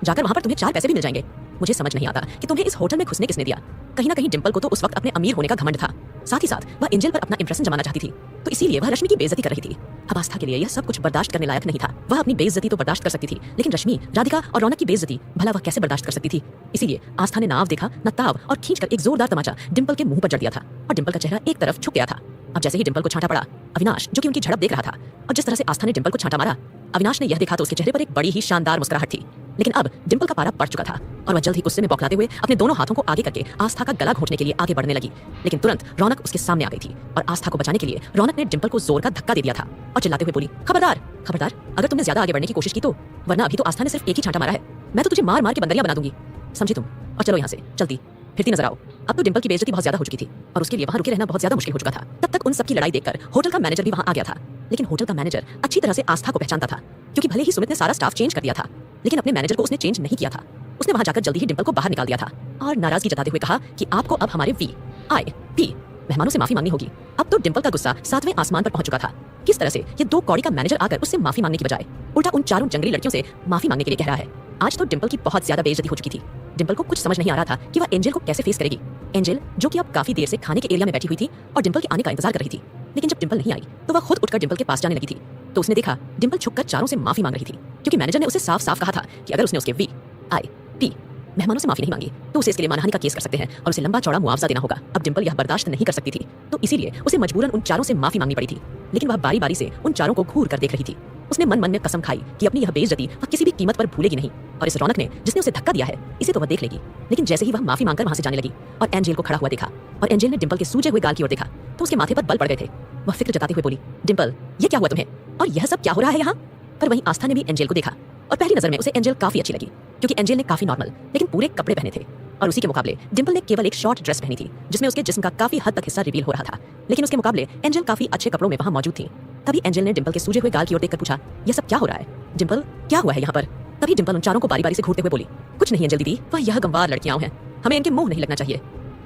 जाकर वहां पर तुम्हें 4 पैसे भी मिल जाएंगे। मुझे समझ नहीं आता कि तुम्हें इस होटल में घुसने किसने दिया। कहीं ना कहीं डिंपल को तो उस वक्त अपने अमीर होने का घमंड था, साथ ही साथ वह एंजल पर अपना इंप्रेशन जमाना चाहती थी, तो इसीलिए वह रश्मि की बेइज्जती कर रही थी। अब आस्था के लिए यह सब कुछ बर्दाश्त करने लायक नहीं था। वह अपनी बेइज्जती तो बर्दाश्त कर सकती थी, लेकिन रश्मि, राधिका और रौनक की बेइज्जती भला वह कैसे बर्दाश्त कर सकती थी? इसीलिए आस्था ने नाव देखा न ताव और खींचकर एक जोरदार तमाचा डिंपल के मुंह पर जड़ दिया था और डिंपल का चेहरा एक तरफ झुक गया था। अब जैसे ही डिंपल को छांटा पड़ा, अविनाश जो कि उनकी झड़प देख रहा था और जिस तरह से आस्था ने डिंपल को छांटा मारा, अविनाश ने यह देखा तो उसके चेहरे पर एक बड़ी ही शानदार मुस्कुराहट थी। लेकिन अब डिंपल का पारा बढ़ चुका था और वह जल्द ही गुस्से में बौखलाते हुए अपने दोनों हाथों को आगे करके आस्था का गला घोंटने के लिए आगे बढ़ने लगी। लेकिन तुरंत रौनक उसके सामने आ गई थी और आस्था को बचाने के लिए रौनक ने डिंपल को जोर का धक्का दे दिया था और चिल्लाते हुए बोली, खबरदार खबरदार, अगर तुमने ज्यादा आगे बढ़ने की कोशिश की तो, वरना अभी तो आस्था ने सिर्फ एक ही छांटा मारा है, मैं तो तुझे मार मार के बंदरिया बना दूंगी, समझी तुम? और चलो यहाँ से चलती फिरती नजर आओ। अब तो डिंपल की बेइज्जती बहुत ज्यादा हो चुकी थी और उसके लिए वहां रुके रहना बहुत ज्यादा मुश्किल हो चुका था। तब तक उन सबकी लड़ाई देखकर होटल का मैनेजर भी वहां आ गया था। लेकिन होटल का मैनेजर अच्छी तरह से आस्था को पहचानता था, क्योंकि भले ही सुमित ने सारा स्टाफ चेंज कर दिया था, लेकिन अपने मैनेजर को उसने चेंज नहीं किया था। उसने वहां जाकर जल्दी ही डिंपल को बाहर निकाल दिया था और नाराजगी जताते हुए कहा कि आपको अब हमारे VIP मेहमानों से माफी मांगनी होगी। अब तो डिंपल का गुस्सा 7वें आसमान पर पहुंच चुका था। किस तरह से ये 2 कौड़ी का मैनेजर आकर उससे माफी मांगने की बजाय उल्टा उन चारों जंगली लड़कियों से माफी मांगने के लिए कह रहा है। आज तो डिंपल की बहुत ज्यादा बेइज्जती हो चुकी थी। डिंपल को कुछ समझ नहीं आ रहा था कि वह एंजल को कैसे फेस करेगी। एंजल जो कि अब काफी देर से खाने के एरिया में बैठी हुई थी और डिंपल के आने का इंतजार कर रही थी, लेकिन जब डिंपल नहीं आई तो वह खुद उठकर डिंपल के पास जाने लगी थी। तो उसने देखा डिंपल छुपकर चारों से माफी मांग रही थी, क्योंकि मैनेजर ने उसे साफ साफ कहा था कि अगर उसने उसके VIP मेहमानों से माफी नहीं मांगी तो उसे इसके लिए मानहानि का केस कर सकते हैं और उसे लंबा चौड़ा मुआवजा देना होगा। अब डिंपल यह बर्दाश्त नहीं कर सकती थी, तो इसीलिए उसे मजबूरन उन चारों से माफी मांगनी पड़ी थी। लेकिन वह बारी बारी से उन चारों को घूर कर देख रही थी। उसने मन मन में कसम खाई कि अपनी यह बेइज्जती वह किसी भी कीमत पर भूलेगी नहीं, और इस रौनक ने जिसने उसे धक्का दिया है इसे तो वह देख लेगी। लेकिन जैसे ही वह माफी मांगकर वहां से जाने लगी और एंजल को खड़ा हुआ देखा और एंजल ने डिंपल के सूजे हुए गाल की ओर देखा तो उसके माथे पर बल पड़ गए थे। वह फिक्र जताते हुए बोली, डिंपल ये क्या हुआ तुम्हें और यह सब क्या हो रहा है यहाँ? पर वहीं आस्था ने भी एंजल को देखा और पहली नजर में उसे एंजल काफी अच्छी लगी, क्योंकि एंजल ने काफी नॉर्मल लेकिन पूरे कपड़े पहने थे, और उसी के मुकाबले डिंपल ने केवल एक शॉर्ट ड्रेस पहनी थी जिसमें उसके जिस्म का काफी हद तक हिस्सा रिवील हो रहा था। लेकिन उसके मुकाबले एंजल काफी अच्छे कपड़ों में वहां मौजूद थी। तभी एंजल ने डिंपल के सूजे हुए गाल की ओर देखकर पूछा, यह सब क्या हो रहा है? डिंपल क्या हुआ है यहाँ पर? तभी डिंपल उन चारों को बारी बारी से घूरते हुए बोली, कुछ नहीं एंजल दीदी, वह यह गंवार लड़कियां हैं, हमें इनके मुंह नहीं लगना चाहिए,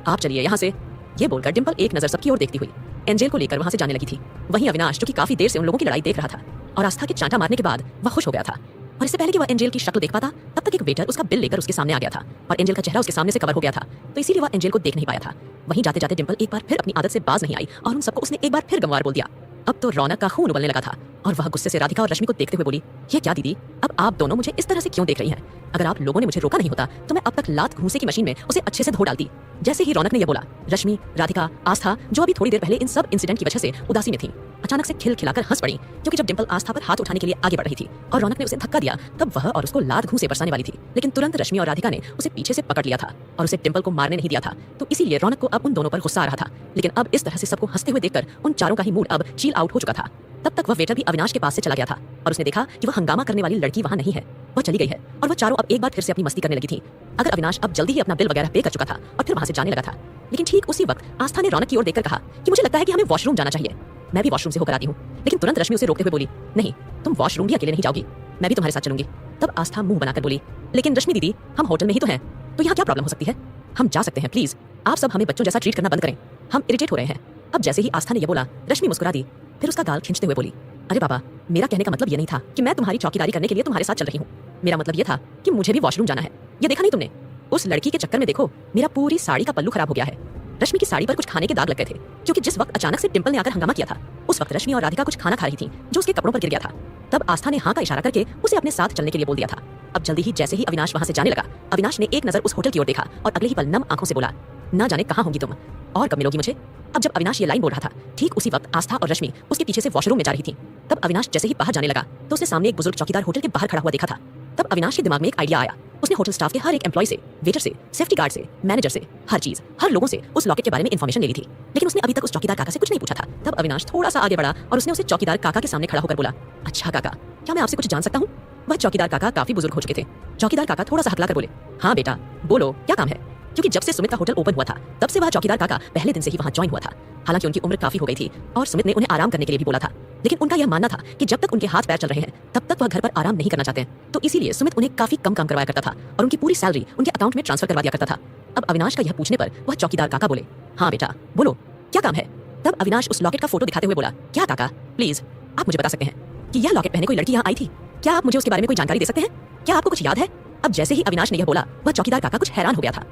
आप चलिए यहाँ से। ये बोलकर डिंपल एक नजर सबकी ओर देखती हुई एंजल को लेकर वहां से जाने लगी थी। वहीं अविनाश जो कि काफी देर से उन लोगों की लड़ाई देख रहा था और आस्था के चांटा मारने के बाद वह खुश हो गया था, और इससे पहले कि वह एंजल की शक्ल देख पाता तब तक एक वेटर उसका बिल लेकर उसके सामने आ गया था और एंजल का चेहरा उसके सामने से कवर हो गया था, तो इसीलिए वह एंजल को देख नहीं पाया था। वहीं जाते जाते डिंपल एक बार फिर अपनी आदत से बाज नहीं आई और उन सबको उसने एक बार फिर गंवार बोल दिया। अब तो रौनक का खून उबलने लगा था और वह गुस्से से राधिका और रश्मि को देखते हुए बोली, ये क्या दीदी, अब आप दोनों मुझे इस तरह से क्यों देख रही हैं? अगर आप लोगों ने मुझे रोका नहीं होता तो मैं अब तक लात घूंसे की मशीन में उसे अच्छे से धो डालती। जैसे ही रौनक ने यह बोला, रश्मि, राधिका, आस्था जो अभी थोड़ी देर पहले इन सब इंसिडेंट की वजह से उदासी में थी, अचानक से खिलखिलाकर हंस पड़ी, क्योंकि जब डिंपल आस्था पर हाथ उठाने के लिए आगे बढ़ रही थी और रौनक ने उसे धक्का दिया तब वह और उसको लात घूंसे बरसाने वाली थी, लेकिन तुरंत रश्मि और राधिका ने उसे पीछे से पकड़ लिया था और उसे डिंपल को मारने नहीं दिया था। तो इसीलिए रौनक को अब उन दोनों पर गुस्सा आ रहा था। लेकिन अब इस तरह से सबको हंसते हुए देखकर उन चारों का ही मूड अब चील आउट हो चुका था। तब तक वह वेटर भी अविनाश के पास से चला गया था और उसने देखा कि वह हंगामा करने वाली लड़की वहां नहीं है, वह चली गई है और वह चारों अब एक बार फिर से अपनी मस्ती करने लगी थी। अगर अविनाश अब जल्दी ही अपना बिल वगैरह पे कर चुका था और फिर वहां से जाने लगा था, लेकिन ठीक उसी वक्त आस्था ने रौनक की ओर देखकर कहा कि मुझे लगता है कि हमें वॉशरूम जाना चाहिए, मैं भी वॉशरूम से होकर आती हूँ। लेकिन तुरंत रश्मि उसे रोकते हुए बोली, नहीं, तुम वॉशरूम भी अकेले नहीं जाओगी, मैं भी तुम्हारे साथ चलूंगी। तब आस्था मुंह बनाकर बोली, लेकिन रश्मि दीदी, हम होटल में ही तो हैं, तो यहाँ क्या प्रॉब्लम हो सकती है? हम जा सकते हैं, प्लीज आप सब हमें बच्चों जैसा ट्रीट करना बंद करें, हम इरिटेट हो रहे हैं। अब जैसे ही आस्था ने यह बोला, रश्मि मुस्कुरा दी, फिर उसका गाल खींचते हुए बोली, अरे बाबा, मेरा कहने का मतलब ये नहीं था कि मैं तुम्हारी चौकीदारी करने के लिए तुम्हारे साथ चल रही हूँ, मेरा मतलब ये था कि मुझे भी वॉशरूम जाना है। ये देखा नहीं तुमने? उस लड़की के चक्कर में देखो मेरा पूरी साड़ी का पल्लू खराब हो गया है। रश्मि की साड़ी पर कुछ खाने के दाग लग गए थे, क्योंकि जिस वक्त अचानक से डिंपल ने आकर हंगामा किया था उस वक्त रश्मि और राधिका कुछ खाना खा रही थी जो उसके कपड़ों पर गिर गया था। तब आस्था ने हाँ का इशारा करके उसे अपने साथ चलने के लिए बोल दिया था। अब जल्दी ही जैसे ही अविनाश वहां से जाने लगा, अविनाश ने एक नजर उस होटल की ओर देखा और अगले ही पल नम आंखों से बोला, ना जाने कहाँ होंगी तुम और कब मिलोगी मुझे। अब जब अविनाश ये लाइन बोल रहा था, ठीक उसी वक्त आस्था और रश्मि उसके पीछे से वॉशरूम में जा रही थी। तब अविनाश जैसे ही बाहर जाने लगा तो उसने सामने एक बुजुर्ग चौकीदार होटल के बाहर खड़ा हुआ देखा था। तब अविनाश के दिमाग में एक आइडिया आया। उसने होटल स्टाफ के हर एक एम्प्लॉय से, वेटर से, सेफ्टी गार्ड से, मैनेजर से, हर लोगों से उस लॉकेट के बारे में इन्फॉर्मेशन ले ली थी, लेकिन उसने अभी तक उस चौकीदार काका से कुछ नहीं पूछा था। तब अविनाश थोड़ा सा आगे बढ़ा और उसने उसे चौकीदार काका के सामने खड़ा होकर बोला, अच्छा काका, क्या मैं आपसे कुछ जान सकता हूँ? वह चौकीदार काका काफी बुजुर्ग हो चुके थे। चौकीदार काका थोड़ा सा हकलाकर बोले, हाँ बेटा बोलो, क्या काम है? क्योंकि जब से सुमित का होटल ओपन हुआ था तब से वह चौकीदार काका पहले दिन से ही वहां ज्वाइन हुआ था। हालांकि उनकी उम्र काफी हो गई थी और सुमित ने उन्हें आराम करने के लिए भी बोला था, लेकिन उनका यह मानना था कि जब तक उनके हाथ पैर चल रहे हैं तब तक वह घर पर आराम नहीं करना चाहते हैं, तो इसीलिए सुमित उन्हें काफी कम काम करवाया करता था और उनकी पूरी सैलरी उनके अकाउंट में ट्रांसफर करवा दिया करता था। अब अविनाश का यह पूछने पर वह चौकीदार काका बोले, हाँ बेटा बोलो, क्या काम है? तब अविनाश उस लॉकेट का फोटो दिखाते हुए बोला, क्या काका, प्लीज आप मुझे बता सकते हैं कि यह लॉकेट पहने कोई लड़की यहाँ आई थी? क्या आप मुझे उसके बारे में कोई जानकारी दे सकते हैं? क्या आपको कुछ याद है? अब जैसे ही अविनाश ने यह बोला, वह चौकीदार काका कुछ हैरान हो गया था।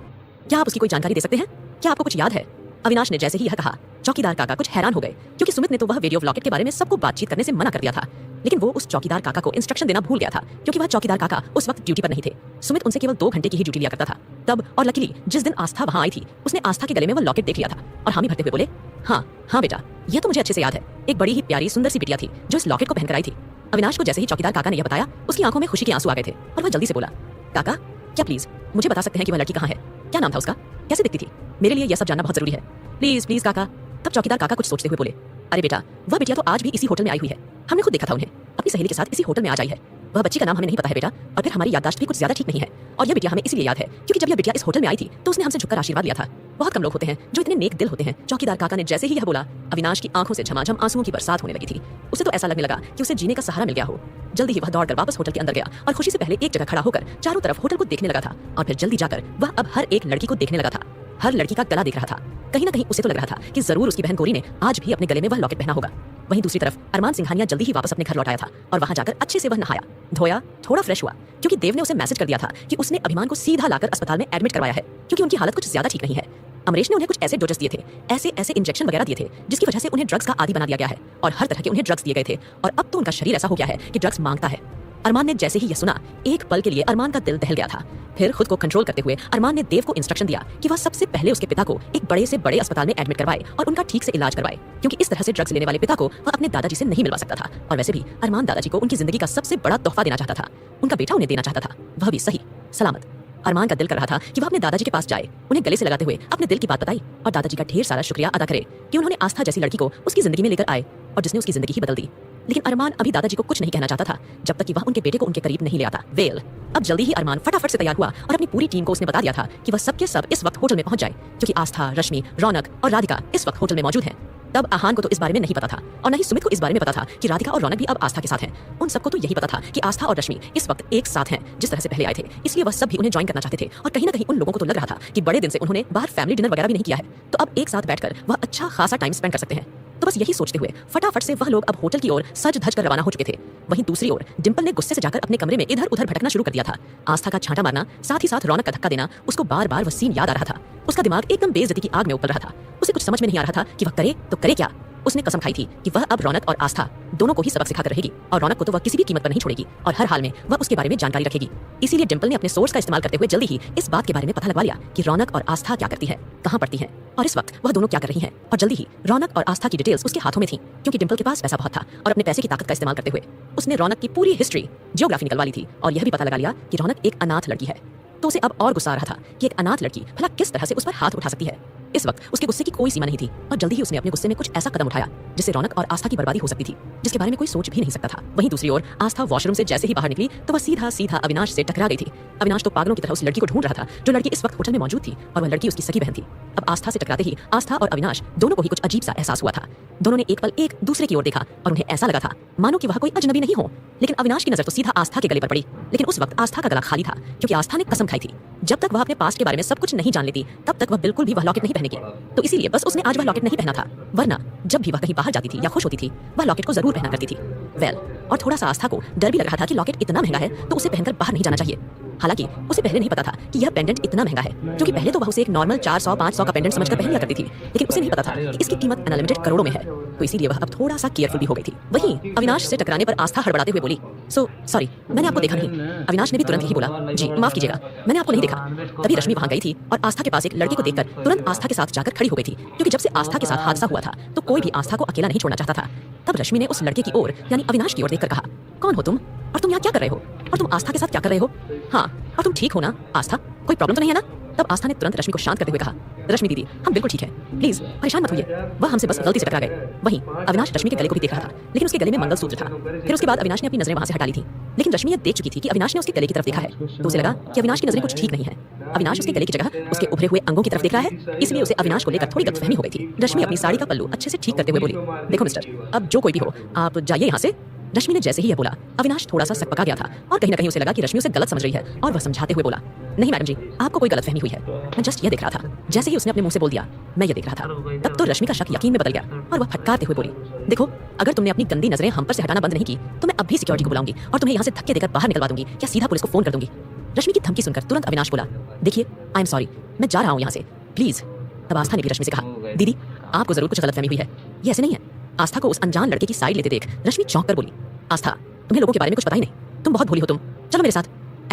क्या आप उसकी कोई जानकारी दे सकते हैं? क्या आपको कुछ याद है? अविनाश ने जैसे ही यह कहा, चौकीदार काका कुछ हैरान हो गए, क्योंकि सुमित ने तो वह वीडियो लॉकेट के बारे में सबको बातचीत करने से मना कर दिया था, लेकिन वो उस चौकीदार काका को इंस्ट्रक्शन देना भूल गया था, क्योंकि वह चौकीदार काका उस वक्त ड्यूटी पर नहीं थे। सुमित उनसे केवल 2 घंटे की ही ड्यूटी लिया करता था तब, और लकीली जिस दिन आस्था वहां आई थी उसने आस्था के गले में वह लॉकेट देख लिया था और हामी भरते हुए बोले, हाँ बेटा, यह तो मुझे अच्छे से याद है, एक बड़ी ही प्यारी सुंदर सी बिटिया थी जो इस लॉकेट को पहनकर आई थी। अविनाश को जैसे ही चौकीदार काका ने यह बताया, उसकी आंखों में खुशी के आंसू आ गए थे और वह जल्दी से बोला, काका क्या प्लीज मुझे बता सकते हैं कि वह लड़की कहाँ है? क्या नाम था उसका? कैसे दिखती थी? मेरे लिए यह सब जानना बहुत जरूरी है, प्लीज प्लीज काका। तब चौकीदार काका कुछ सोचते हुए बोले, अरे बेटा, वह बिटिया तो आज भी इसी होटल में आई हुई है, हमने खुद देखा था उन्हें अपनी सहेली के साथ इसी होटल में आज आई है। वह बच्ची का नाम हमें नहीं पता है बेटा, और फिर हमारी याददाश्त भी कुछ ज्यादा ठीक नहीं है, और यह बिटिया हमें इसलिए याद है क्योंकि जब यह बिटिया इस होटल में आई थी तो उसने हमसे झुककर आशीर्वाद लिया था। बहुत कम लोग होते हैं जो इतने नेक दिल होते हैं। चौकीदार काका ने जैसे ही यह बोला, अविनाश की आंखों से झमाझम आंसुओं की बरसात होने लगी थी। उसे तो ऐसा लगने लगा कि उसे जीने का सहारा मिल गया हो। जल्दी ही वह दौड़कर वापस होटल के अंदर गया और खुशी से पहले एक जगह खड़ा होकर चारों तरफ होटल को देखने लगा था, और फिर जल्दी जाकर वह अब हर एक लड़की को देखने लगा था, हर लड़की का गला देख रहा था। कहीं ना कहीं उसे तो लग रहा था कि जरूर उसकी बहन गौरी ने आज भी अपने गले में वह लॉकेट पहना होगा। वहीं दूसरी तरफ अरमान सिंघानिया जल्दी ही वापस अपने घर लौट आया था और वहां जाकर अच्छे से वह नहाया, धोया, थोड़ा फ्रेश हुआ, क्योंकि देव ने उसे मैसेज कर दिया था कि उसने अभिमान को सीधा लाकर अस्पताल में एडमिट करवाया है, क्योंकि उनकी हालत कुछ ज्यादा ठीक नहीं है। अमरीश ने उन्हें कुछ ऐसे डोजेस दिए थे, ऐसे ऐसे इंजेक्शन वगैरह दिए थे, जिसकी वजह से उन्हें ड्रग्स का आदी बना दिया गया है और हर तरह के उन्हें ड्रग्स दिए गए थे और अब तो उनका शरीर ऐसा हो गया है कि ड्रग्स मांगता है। अरमान ने जैसे ही यह सुना, एक पल के लिए अरमान का दिल दहल गया था। फिर खुद को कंट्रोल करते हुए अरमान ने देव को इंस्ट्रक्शन दिया कि वह सबसे पहले उसके पिता को एक बड़े से बड़े अस्पताल में एडमिट करवाए और उनका ठीक से इलाज करवाए, क्योंकि इस तरह से ड्रग्स लेने वाले पिता को वह अपने दादाजी से नहीं मिलवा सकता था। और वैसे भी अरमान दादाजी को उनकी जिंदगी का सबसे बड़ा तोहफा देना चाहता था, उनका बेटा उन्हें देना चाहता था, वह भी सही सलामत। अरमान का दिल कर रहा था कि वह अपने दादाजी के पास जाए, उन्हें गले से लगाते हुए अपने दिल की बात बताई और दादाजी का ढेर सारा शुक्रिया अदा करे कि उन्होंने आस्था जैसी लड़की को उसकी जिंदगी में लेकर आए और जिसने उसकी जिंदगी ही बदल दी। लेकिन अरमान अभी दादाजी को कुछ नहीं कहना चाहता था जब तक कि वह उनके बेटे को उनके करीब नहीं ले आता। वेल, अब जल्दी ही अरमान फटाफट से तैयार हुआ और अपनी पूरी टीम को उसने बता दिया था कि वह सबके सब इस वक्त होटल में पहुंच जाए, क्योंकि आस्था, रश्मि, रौनक और राधिका इस वक्त होटल में मौजूद हैं। तब आहान को तो इस बारे में नहीं पता था और न ही सुमित को इस बारे में पता था कि राधिका और रौनक भी अब आस्था के साथ हैं। उन सबको तो यही पता था कि आस्था और रश्मि इस वक्त एक साथ हैं जिस तरह से पहले आए थे, इसलिए वह सब भी उन्हें ज्वाइन करना चाहते थे। और कहीं ना कहीं उन लोगों को तो लग रहा था कि बड़े दिन से उन्होंने बाहर फैमिली डिनर वगैरह भी नहीं किया है, तो अब एक साथ बैठकर वह अच्छा खासा टाइम स्पेंड कर सकते हैं। तो बस यही सोचते हुए फटाफट से वह लोग अब होटल की ओर सज धज कर रवाना हो चुके थे। वहीं दूसरी ओर डिंपल ने गुस्से से जाकर अपने कमरे में इधर उधर भटकना शुरू कर दिया था। आस्था का छांटा मारना, साथ ही साथ रौनक का धक्का देना, उसको बार बार वह सीन याद आ रहा था। उसका दिमाग एकदम बेइज्जती की आग में उबल रहा था। उसे कुछ समझ में नहीं आ रहा था कि वह करे तो करे क्या। उसने कसम खाई थी कि वह अब रौनक और आस्था दोनों को ही सबक सिखाकर रहेगी और रौनक को तो वह किसी भी कीमत पर नहीं छोड़ेगी और हर हाल में वह उसके बारे में जानकारी रखेगी। इसीलिए डिंपल ने अपने सोर्स का इस्तेमाल करते हुए जल्दी ही इस बात के बारे में पता लगवा लिया कि रौनक और आस्था क्या करती है, कहाँ पढ़ती है और इस वक्त वह दोनों क्या कर रही हैं। और जल्दी ही रौनक और आस्था की डिटेल्स उसके हाथों में थी, क्योंकि डिंपल के पास पैसा बहुत था और अपने पैसे की ताकत का इस्तेमाल करते हुए उसने रौनक की पूरी हिस्ट्री, जियोग्राफी निकलवा ली थी और यह भी पता लगा लिया कि रौनक एक अनाथ लड़की है। तो उसे अब और गुस्सा आ रहा था कि एक अनाथ लड़की भला किस तरह से उस पर हाथ उठा सकती है। इस वक्त उसके गुस्से की कोई सीमा नहीं थी और जल्दी ही उसने अपने गुस्से में कुछ ऐसा कदम उठाया जिससे रौनक और आस्था की बर्बादी हो सकती थी, जिसके बारे में कोई सोच भी नहीं सकता था। वहीं दूसरी ओर आस्था वॉशरूम से जैसे ही बाहर निकली तो वह सीधा सीधा अविनाश से टकरा गई थी। अविनाश तो पागलों की तरह उस लड़की को ढूंढ रहा था जो लड़की इस वक्त होटल में मौजूद थी और वह लड़की उसकी सगी बहन थी। अब आस्था से टकराते ही आस्था और अविनाश दोनों को ही कुछ अजीब सा एहसास हुआ था। दोनों ने एक पल एक दूसरे की ओर देखा और उन्हें ऐसा लगा था मानो कि वह कोई अजनबी नहीं हो। लेकिन अविनाश की नजर तो सीधा आस्था के गले पर पड़ी, लेकिन उस वक्त आस्था का गला खाली था, क्योंकि आस्था ने कसम खाई थी जब तक वह अपने पास्ट के बारे में सब कुछ नहीं जान लेती तब तक वह बिल्कुल भी वह लॉकेट नहीं पहनेगी। तो इसीलिए बस उसने आज वह लॉकेट नहीं पहना था, वरना जब भी वह कहीं बाहर जाती थी या खुश होती थी वह लॉकेट को जरूर पहना करती थी। वेल, और थोड़ा सा आस्था को डर भी लग रहा था कि लॉकेट इतना महंगा है तो उसे पहनकर बाहर नहीं जाना चाहिए। हालांकि उसे पहले नहीं पता था कि यह पेंडेंट इतना महंगा है, क्योंकि पहले तो वह उसे एक नॉर्मल 400-500 का पेंडेंट समझकर पहन लिया करती थी, लेकिन उसे नहीं पता था कि इसकी कीमत अनलिमिटेड करोड़ों में है। तो इसीलिए वह अब थोड़ा सा केयरफुल भी हो गई थी। वहीं अविनाश से टकराने पर आस्था हड़बड़ाते हुए बोली, सॉरी, मैंने आपको देखा नहीं। अविनाश ने भी तुरंत यही बोला, जी माफ कीजिएगा, मैंने आपको नहीं देखा। तभी रश्मि वहां गई थी और आस्था के पास एक लड़की को देखकर तुरंत आस्था के साथ जाकर खड़ी हो गई थी, क्योंकि जब से आस्था के साथ हादसा हुआ था तो कोई भी आस्था को अकेला नहीं छोड़ना चाहता था। तब रश्मि ने उस लड़के की ओर यानी अविनाश की ओर देखकर कहा, कौन हो तुम और तुम यहाँ क्या कर रहे हो और तुम आस्था के साथ क्या कर रहे हो? हाँ, और तुम ठीक हो ना आस्था, कोई प्रॉब्लम तो नहीं है ना? तब आस्था ने तुरंत रश्मि को शांत करते हुए कहा, रश्मि दीदी हम बिल्कुल ठीक है, प्लीज परेशान मत होइए, वह हमसे बस गलती से टकरा गए। वहीं अविनाश रश्मि के गले को भी देख रहा था, लेकिन उसके गले में मंगलसूत्र था। फिर उसके बाद अविनाश ने अपनी नजरें वहां से हटा ली थी, लेकिन रश्मि ये देख चुकी थी कि अविनाश ने उसके गले की तरफ देखा है, तो उसे लगा कि अविनाश की नजरें कुछ ठीक नहीं है। अविनाश उसके गले की जगह उसके उभरे हुए अंगों की तरफ देख रहा है, इसलिए उसे अविनाश को लेकर थोड़ी गलतफहमी हो गई थी। रश्मि अपनी साड़ी का पल्लू अच्छे से ठीक करते हुए बोली, देखो मिस्टर, अब जो कोई भी हो आप जाइए यहाँ से। रश्मि ने जैसे ही यह बोला अविनाश थोड़ा सा सकपका गया था और कहीं ना कहीं उसे लगा कि रश्मि उसे गलत समझ रही है और वह समझाते हुए बोला, नहीं मैडम जी, आपको कोई गलतफहमी हुई है, मैं जस्ट ये देख रहा था। जैसे ही उसने अपने मुंह से बोल दिया मैं ये देख रहा था, तब तो रश्मि का शक यकीन में बदल गया और वह फटकारते हुए बोली, देखो अगर तुमने अपनी गंदी नजरें हम पर से हटाना बंद नहीं की तो मैं अभी सिक्योरिटी को बुलाऊंगी और तुम्हें यहाँ से धक्के देकर बाहर निकलवा दूंगी या सीधा पुलिस को फोन कर दूंगी। रश्मि की धमकी सुनकर तुरंत अविनाश बोला, देखिए आई एम सॉरी, मैं जा रहा हूँ यहाँ से, प्लीज। तब आस्था ने भी रश्मि से कहा, दीदी आपको जरूर कुछ गलतफहमी हुई है, ये ऐसे नहीं है। आस्था को उस अनजान लड़के की साइड लेते देख रश्मि चौंक कर बोली, आस्था तुम्हें लोगों के बारे में कुछ पता ही नहीं, तुम बहुत भोली हो, तुम चलो मेरे साथ।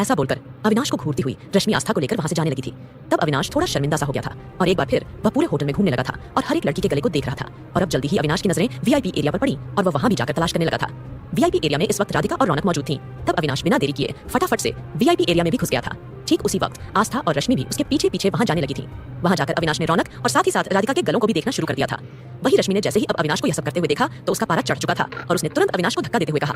ऐसा बोलकर अविनाश को घूरती हुई रश्मि आस्था को लेकर वहां से जाने लगी थी। तब अविनाश थोड़ा शर्मिंदा सा हो गया था और एक बार फिर वह पूरे होटल में घूमने लगा था और हर एक लड़की के गले को देख रहा था। और अब जल्दी ही अविनाश की नजरें वीआईपी एरिया पर पड़ी और वह वहां भी जाकर तलाश करने लगा था। वीआईपी एरिया में इस वक्त राधिका और रौनक मौजूद थी। तब अविनाश बिना देरी किए फटाफट से वीआईपी एरिया में भी घुस गया था। ठीक उसी वक्त आस्था और रश्मि भी उसके पीछे पीछे वहां जाने लगी थी। वहां जाकर अविनाश ने रौनक और साथ ही साथ राधिका के गलों को भी देखना शुरू कर दिया था। वही रश्मि ने जैसे ही अब अविनाश को यह सब करते हुए देखा तो उसका पारा चढ़ चुका था और उसने तुरंत अविनाश को धक्का देते हुए कहा,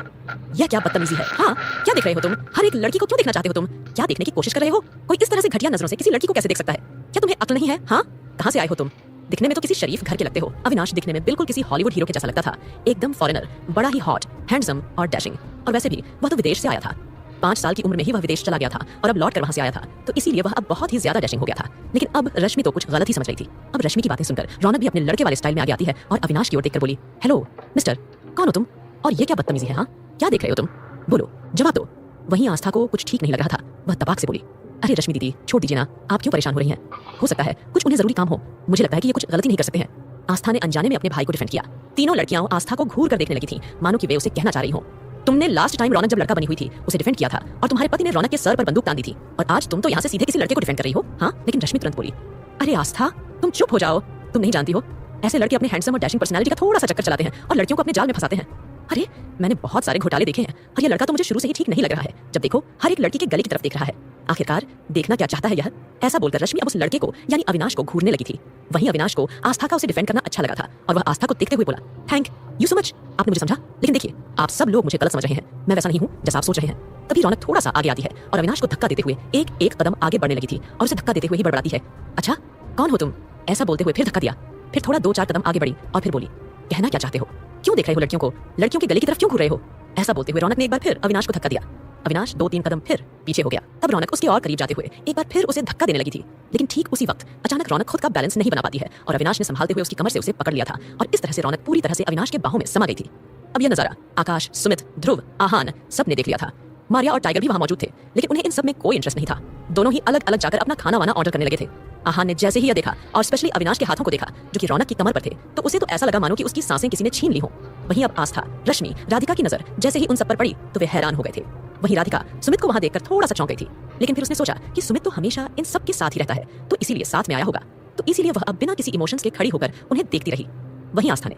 यह क्या बदतमीजी है? हाँ, क्या देख रहे हो तुम? हर एक लड़की को क्यों देखना चाहते हो तुम? क्या देखने की कोशिश कर रहे हो? कोई इस तरह से घटिया नजरों से किसी लड़की को कैसे देख सकता है? क्या तुम्हें अक्ल नहीं है? हाँ, कहाँ से आए हो तुम? दिखने में तो किसी शरीफ घर के लगते हो। अविनाश दिखने में बिल्कुल किसी हॉलीवुड हीरो के जैसा लगता था, एकदम फॉरेनर, बड़ा ही हॉट, हैंडसम और डैशिंग। और वैसे भी वह तो विदेश से आया था। 5 साल की उम्र में ही वह विदेश चला गया था और अब लौट कर वहां से आया था, तो इसीलिए वह अब बहुत ही ज्यादा डैशिंग हो गया था। लेकिन अब रश्मि तो कुछ गलत ही समझ रही थी। अब रश्मि की बातें सुनकर रौनक भी अपने लड़के वाले स्टाइल में आगे आती है और अविनाश की ओर देखकर बोली, हेलो मिस्टर, कौन हो तुम और ये क्या बदतमीजी है? हाँ, क्या देख रहे हो तुम? बोलो, जवाब दो। वहीं आस्था को कुछ ठीक नहीं लग रहा था। वह तपाक से बोली, अरे रश्मि दीदी, छोड़ दीजिए ना, आप क्यों परेशान हो रही हैं? हो सकता है कुछ उन्हें जरूरी काम हो। मुझे लगता है कि ये कुछ गलती नहीं कर सकते हैं। आस्था ने अनजाने में अपने भाई को डिफेंड किया। तीनों लड़कियां आस्था को घूर कर देखने लगी थी, मानो कि वे उसे कहना चाह रही हो, तुमने लास्ट टाइम रौनक जब लड़का बनी हुई थी उसे डिफेंड किया था और तुम्हारे पति ने रौनक के सर पर बंदूक तान दी थी, और आज तुम तो यहाँ से सीधे किसी लड़के को डिफेंड कर रही हो। हाँ, लेकिन रश्मि तुरंत बोली, अरे आस्था, तुम चुप हो जाओ। तुम नहीं जानती हो, ऐसे लड़के अपने हैंडसम और डैशिंग पर्सनालिटी का थोड़ा सा चक्कर चलाते हैं और लड़कियों को अपने जाल में फंसाते हैं। अरे मैंने बहुत सारे घोटाले देखे हैं और ये लड़का तो मुझे शुरू से ही ठीक नहीं लग रहा है। जब देखो हर एक लड़की के गले की तरफ देख रहा है। आखिरकार देखना क्या चाहता है यह? ऐसा बोलकर रश्मि अब उस लड़के को यानी अविनाश को घूरने लगी थी। वहीं अविनाश को आस्था का उसे डिफेंड करना अच्छा लगा था और वह आस्था को देखते हुए बोला, थैंक यू सो मच, आपने मुझे समझा। लेकिन देखिए, आप सब लोग मुझे गलत समझ रहे हैं, मैं वैसा नहीं हूँ जैसा आप सोच रहे हैं। तभी रौनक थोड़ा सा आगे आती है और अविनाश को धक्का देते हुए एक एक कदम आगे बढ़ने लगी थी और उसे धक्का देते हुए ही बड़बड़ाती है, अच्छा कौन हो तुम? ऐसा बोलते हुए फिर धक्का दिया, फिर थोड़ा 2-4 कदम आगे बढ़ी और फिर बोली, कहना क्या चाहते हो? क्यों देख रहे हो लड़कियों को? लड़कियों के गले की तरफ क्यों घूर रहे हो? ऐसा बोलते हुए रौनक ने एक बार फिर अविनाश को धक्का दिया। अविनाश 2-3 कदम फिर पीछे हो गया। तब रौनक उसके और करीब जाते हुए एक बार फिर उसे धक्का देने लगी थी। लेकिन ठीक उसी वक्त अचानक रौनक खुद का बैलेंस नहीं बना पाती है और अविनाश ने संभालते हुए उसकी कमर से उसे पकड़ लिया था और इस तरह से रौनक पूरी तरह से अविनाश के बाहों में समा गई थी। अब यह नजारा आकाश, सुमित, ध्रुव, आहान सब ने देख लिया था। मारिया और टाइगर भी वहां मौजूद थे, लेकिन उन्हें इन सब में कोई इंटरेस्ट नहीं था। दोनों ही अलग अलग जाकर अपना खाना वाना ऑर्डर करने लगे थे। आहान ने जैसे ही यह देखा और स्पेशली अविनाश के हाथों को देखा जो कि रौनक की कमर पर थे, तो उसे तो ऐसा लगा मानो कि उसकी सांसें किसी ने छीन ली हो। वहीं अब आस्था, रश्मि, राधिका की नजर जैसे ही उन सब पर पड़ी तो वे हैरान हो गए थे। वहीं राधिका सुमित को वहां देखकर थोड़ा सा चौंक गई थी, लेकिन फिर उसने सोचा कि सुमित तो हमेशा इन सब के साथ ही रहता है, तो इसीलिए साथ में आया होगा, तो इसीलिए वह अब बिना किसी इमोशंस के खड़ी होकर उन्हें देखती रही। वहीं आस्था ने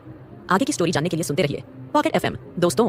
आगे की स्टोरी जानने के लिए सुनते रहिए पॉकेट एफएम दोस्तों।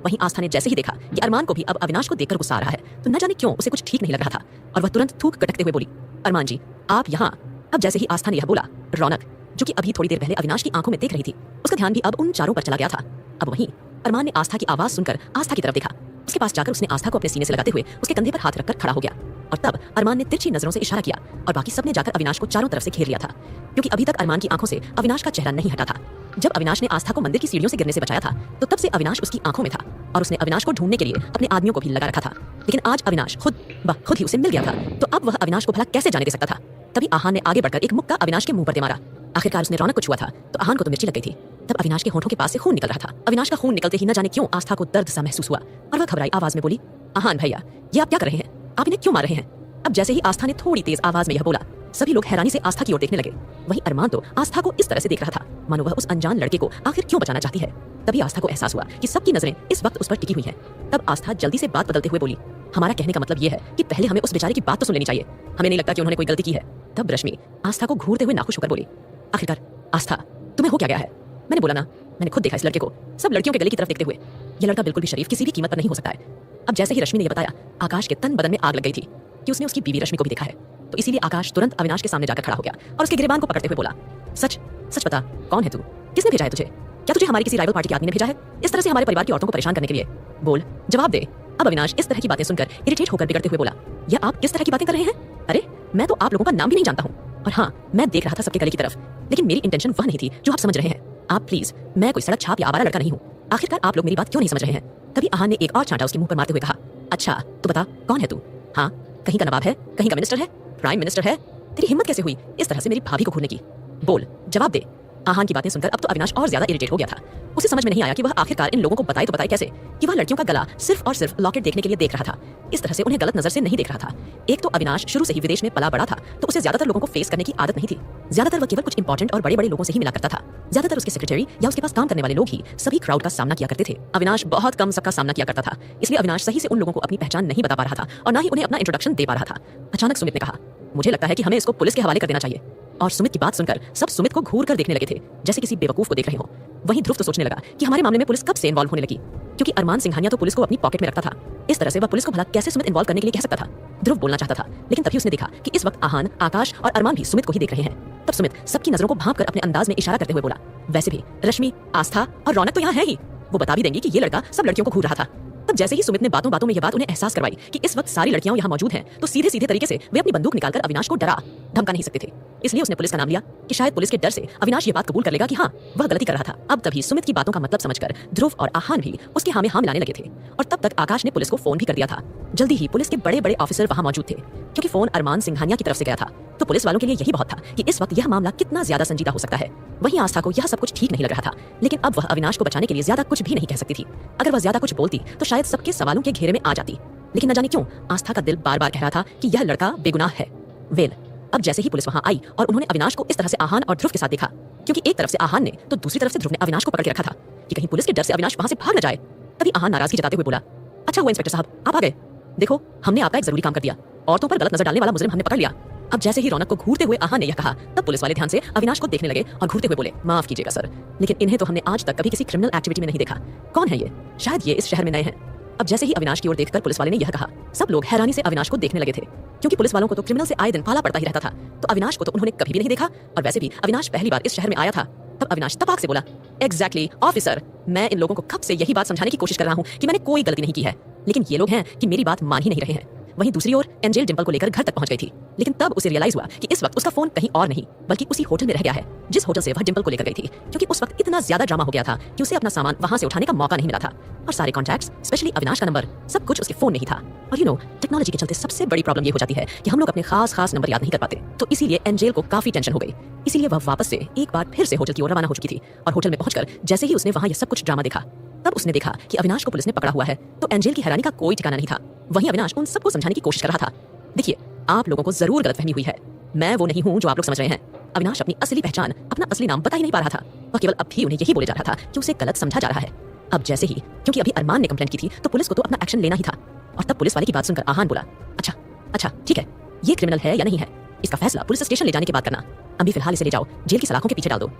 वहीं आस्था ने जैसे ही देखा कि अरमान को भी अब अविनाश को देखकर गुस्सा आ रहा है, तो न जाने क्यों उसे कुछ ठीक नहीं लग रहा था और वह तुरंत थूक गटकते हुए बोली, अरमान जी आप यहाँ। अब जैसे ही आस्था ने यह बोला, रौनक जो कि अभी थोड़ी देर पहले अविनाश की आंखों में देख रही थी, उसका ध्यान भी अब उन चारों पर चला गया था। अब वहीं अरमान ने आस्था की आवाज सुनकर आस्था की तरफ देखा। उसके पास जाकर उसने आस्था को अपने सीने से लगाते हुए उसके कंधे पर हाथ रखकर खड़ा हो गया और तब अरमान ने तिरछी नजरों से इशारा किया और बाकी सबने जाकर अविनाश को चारों तरफ से घेर लिया था, क्योंकि अभी तक अरमान की आंखों से अविनाश का चेहरा नहीं हटा था। जब अविनाश ने आस्था को मंदिर की सीढ़ियों से गिरने से बचाया था, तो तब से अविनाश उसकी आंखों में था और उसने अविनाश को ढूंढने के लिए अपने आदमियों को भी लगा रखा था। लेकिन आज अविनाश खुद ही उसे मिल गया था, तो अब वह अविनाश को भला कैसे जाने दे सकता था? तभी आहान ने आगे बढ़कर एक मुक्का अविनाश के मुंह पर दे मारा। आखिरकार उसने रौनक को छुआ था, तो आहान को तो मिर्ची लग गई थी। तब अविनाश के होठों के पास से खून निकल रहा था। अविनाश का खून निकलते ही न जाने क्यों आस्था को दर्द सा महसूस हुआ और वह घबराई आवाज में बोली, आहान भैया ये आप क्या कर रहे हैं? आप इन्हें क्यों मार रहे हैं? अब जैसे ही आस्था ने थोड़ी तेज आवाज में यह बोला, सभी लोग हैरानी से आस्था की ओर देखने लगे। वहीं अरमान तो आस्था को इस तरह से देख रहा था मानो वह उस अनजान लड़के को आखिर क्यों बचाना चाहती है। तभी आस्था को एहसास हुआ कि सबकी नजरें इस वक्त उस पर टिकी हुई हैं। तब आस्था जल्दी से बात बदलते हुए बोली, हमारा कहने का मतलब यह है कि पहले हमें उस बेचारे की बात तो सुन लेनी चाहिए। हमें नहीं लगता कि उन्होंने कोई गलती की है। तब रश्मि आस्था को घूरते हुए नाखुश होकर बोली, आखिरकार आस्था तुम्हें हो क्या गया है? मैंने बोला ना, मैंने खुद देखा इस लड़के को सब लड़कियों के गले की तरफ देखते हुए। यह लड़का बिल्कुल भी शरीफ किसी भी कीमत पर नहीं हो सकता है। अब जैसे ही रश्मि ने यह बताया, आकाश के तन बदन में आग लग गई थी कि उसने उसकी बीवी रश्मि को भी देखा है, तो इसीलिए आकाश तुरंत अविनाश के सामने जाकर खड़ा हो गया और उसके गिरेबान को पकड़ते हुए बोला, सच सच बता, कौन है तू? किसने भेजा है तुझे? क्या तुझे हमारी किसी राइवल पार्टी के आदमी ने भेजा है इस तरह से हमारे परिवार की औरतों को परेशान करने के लिए? बोल, जवाब दे। अब अविनाश इस तरह की बातें सुनकर इरिटेट होकर बिगड़ते हुए बोला, यह आप किस तरह की बातें कर रहे हैं? अरे मैं तो आप लोगों का नाम भी नहीं जानता हूँ, और हाँ मैं देख रहा था सबके गले की तरफ, लेकिन मेरी इंटेंशन वह नहीं थी जो आप समझ रहे हैं। आप प्लीज, मैं कोई सड़क छाप या आवारा लड़का नहीं हूँ। आखिरकार आप लोग मेरी बात क्यों नहीं समझ रहे हैं? तभी आहान ने एक और छांटा उसके मुंह पर मारते हुए कहा, अच्छा तो बता कौन है तू? हाँ, कहीं का नवाब है, कहीं का मिनिस्टर है, प्राइम मिनिस्टर है? तेरी हिम्मत कैसे हुई इस तरह से मेरी भाभी को घूरने की? बोल, जवाब दे। आहान की बातें सुनकर अब तो अविनाश और ज्यादा इरिटेट हो गया था। उसे समझ में नहीं आया कि वह आखिरकार इन लोगों को बताए तो बताए कैसे कि वह लड़कियों का गला सिर्फ और सिर्फ लॉकेट देखने के लिए देख रहा था। इस तरह से उन्हें गलत नजर से नहीं देख रहा था। एक तो अविनाश शुरू से ही विदेश में पला बड़ा था, तो उसे ज्यादातर लोगों को फेस करने की आदत नहीं थी। ज्यादातर वह केवल कुछ इंपॉर्टेंट और बड़े बड़े लोगों से ही मिला करता था। ज्यादातर उसके सेक्रेटरी या उसके पास काम करने वाले लोग ही सभी क्राउड का सामना किया करते थे। अविनाश बहुत कम सबका सामना किया करता था, इसलिए अविनाश सही से उन लोगों को अपनी पहचान नहीं बता पा रहा था और ना ही उन्हें अपना इंट्रोडक्शन दे पा रहा था। अचानक सुमित ने कहा, मुझे लगता है कि हमें इसको पुलिस के हवाले कर देना चाहिए। और सुमित की बात सुनकर सब सुमित को घूर कर देखने लगे थे, जैसे किसी बेवकूफ को देख रहे हो। वहीं ध्रुव तो सोचने लगा कि हमारे मामले में पुलिस कब से इन्वॉल्व होने लगी, क्योंकि अरमान सिंघानिया तो पुलिस को अपनी पॉकेट में रखता था। इस तरह से वह पुलिस को भला कैसे सुमित इन्वॉल्व करने के लिए कह सकता था? ध्रुव बोलना चाहता था, लेकिन तभी उसने देखा कि इस वक्त आहान, आकाश और अरमान भी सुमित को ही देख रहे हैं। तब सुमित सबकी नजरों को भांप कर अपने अंदाज में इशारा करते हुए बोला, वैसे भी रश्मि, आस्था और रौनक तो यहाँ है ही, वो बता भी देंगी कि ये लड़का सब लड़कियों को घूर रहा था। तब जैसे ही सुमित ने बातों बातों में यह बात उन्हें एहसास करवाई कि इस वक्त सारी लड़कियां यहाँ मौजूद हैं, तो सीधे सीधे तरीके से वे अपनी बंदूक निकालकर अविनाश को डरा धमका नहीं सकते थे। इसलिए उसने पुलिस का नाम लिया कि शायद पुलिस के डर से अविनाश ये बात कबूल कर लेगा कि हाँ, वह गलती कर रहा था। अब तभी सुमित की बातों का मतलब समझकर ध्रुव और आहान भी उसके हाँ में हाँ मिलाने लगे थे और तब तक आकाश ने पुलिस को फोन भी कर दिया था। जल्दी ही पुलिस के बड़े बड़े ऑफिसर वहां मौजूद थे, क्योंकि फोन अरमान सिंघानिया की तरफ से गया था। तो पुलिस वालों के लिए यही बहुत था कि इस वक्त यह मामला कितना ज्यादा संजीदा हो सकता है। वहीं आस्था को यह सब कुछ ठीक नहीं लग रहा था, लेकिन अब वह अविनाश को बचाने के लिए ज्यादा कुछ भी नहीं कह सकती थी। अगर वह ज्यादा कुछ बोलती तो शायद सबके सवालों के घेरे में आ जाती, लेकिन न जाने क्यों आस्था का दिल बार बार कह रहा था कि यह लड़का बेगुनाह है। वेल, अब जैसे ही पुलिस वहां आई और उन्होंने अविनाश को इस तरह से आहान और ध्रुव के साथ देखा, क्योंकि एक तरफ से आहान ने तो दूसरी तरफ से ध्रुव ने अविनाश को पकड़ के रखा था कि कहीं पुलिस के डर से अविनाश वहां से भाग न जाए, तभी आहान नाराजगी जताते हुए बोला, अच्छा हुआ इंस्पेक्टर साहब आप आ गए। देखो, हमने आपका एक जरूरी काम कर दिया। औरतों पर गलत नजर डालने वाला मुजरिम हमने पकड़ लिया। अब जैसे ही रौनक को घूरते हुए आहान ने यह कहा, तब पुलिस वाले ध्यान से अविनाश को देखने लगे और घूरते हुए बोले, माफ कीजिएगा सर, लेकिन इन्हें तो हमने आज तक कभी किसी क्रिमिनल एक्टिविटी में नहीं देखा। कौन है ये? शायद ये इस शहर में नए हैं। अब जैसे ही अविनाश की ओर देखकर पुलिस वाले ने यह कहा, सब लोग हैरानी से अविनाश को देखने लगे थे, क्योंकि पुलिस वालों को तो क्रिमिनल से आए दिन पाला पड़ता ही रहता था। तो अविनाश को तो उन्होंने कभी भी नहीं देखा, और वैसे भी अविनाश पहली बार इस शहर में आया था। तब अविनाश तपाक से बोला, एग्जैक्टली ऑफिसर, मैं इन लोगों को कब से यही बात समझाने की कोशिश कर रहा हूँ कि मैंने कोई गलती नहीं की है, लेकिन ये लोग हैं कि मेरी बात मान ही नहीं रहे हैं। वहीं दूसरी ओर एंजेल डिंपल को लेकर घर तक पहुंच गई थी, लेकिन तब उसे रियलाइज हुआ कि इस वक्त उसका फोन कहीं और नहीं बल्कि उसी होटल में रह गया है जिस होटल से वह डिंपल को लेकर गई थी, क्योंकि उस वक्त इतना ज्यादा ड्रामा हो गया था कि उसे अपना सामान वहां से उठाने का मौका नहीं मिला था। और सारे कॉन्टैक्ट्स, स्पेशली अविनाश का नंबर, सब कुछ उसके फोन में ही था। और टेक्नोलॉजी के चलते सबसे बड़ी प्रॉब्लम ये हो जाती है कि हम लोग अपने खास नंबर याद नहीं कर पाते। तो इसीलिए एंजेल को काफी टेंशन हो गई। इसीलिए वह वापस से एक बार फिर से होटल की ओर रवाना हो चुकी थी, और होटल में पहुंचकर जैसे ही उसने वहां ये सब कुछ ड्रामा देखा, तब उसने देखा कि अविनाश को पुलिस ने पकड़ा हुआ है। तो एंजेल की हैरानी का कोई ठिकाना नहीं था। वहीं अविनाश उन सबको समझाने की कोशिश कर रहा था, देखिए, आप लोगों को जरूर गलतफहमी हुई है, मैं वो नहीं हूं जो आप लोग समझ रहे हैं। अविनाश अपनी असली पहचान, अपना असली नाम बता ही नहीं पा रहा था। वह केवल अब भी उन्हें यही बोले जा रहा था कि उसे गलत समझा जा रहा है। अब जैसे ही, क्योंकि अभी अरमान ने कंप्लेंट की थी, तो पुलिस को तो अपना एक्शन लेना ही था। और तब पुलिस वाले की बात सुनकर आहान बोला, अच्छा ठीक है, ये क्रिमिनल है या नहीं है, इसका फैसला पुलिस स्टेशन ले जाने के बाद करना। अभी फिलहाल इसे ले जाओ, जेल की सलाखों के पीछे डाल दो।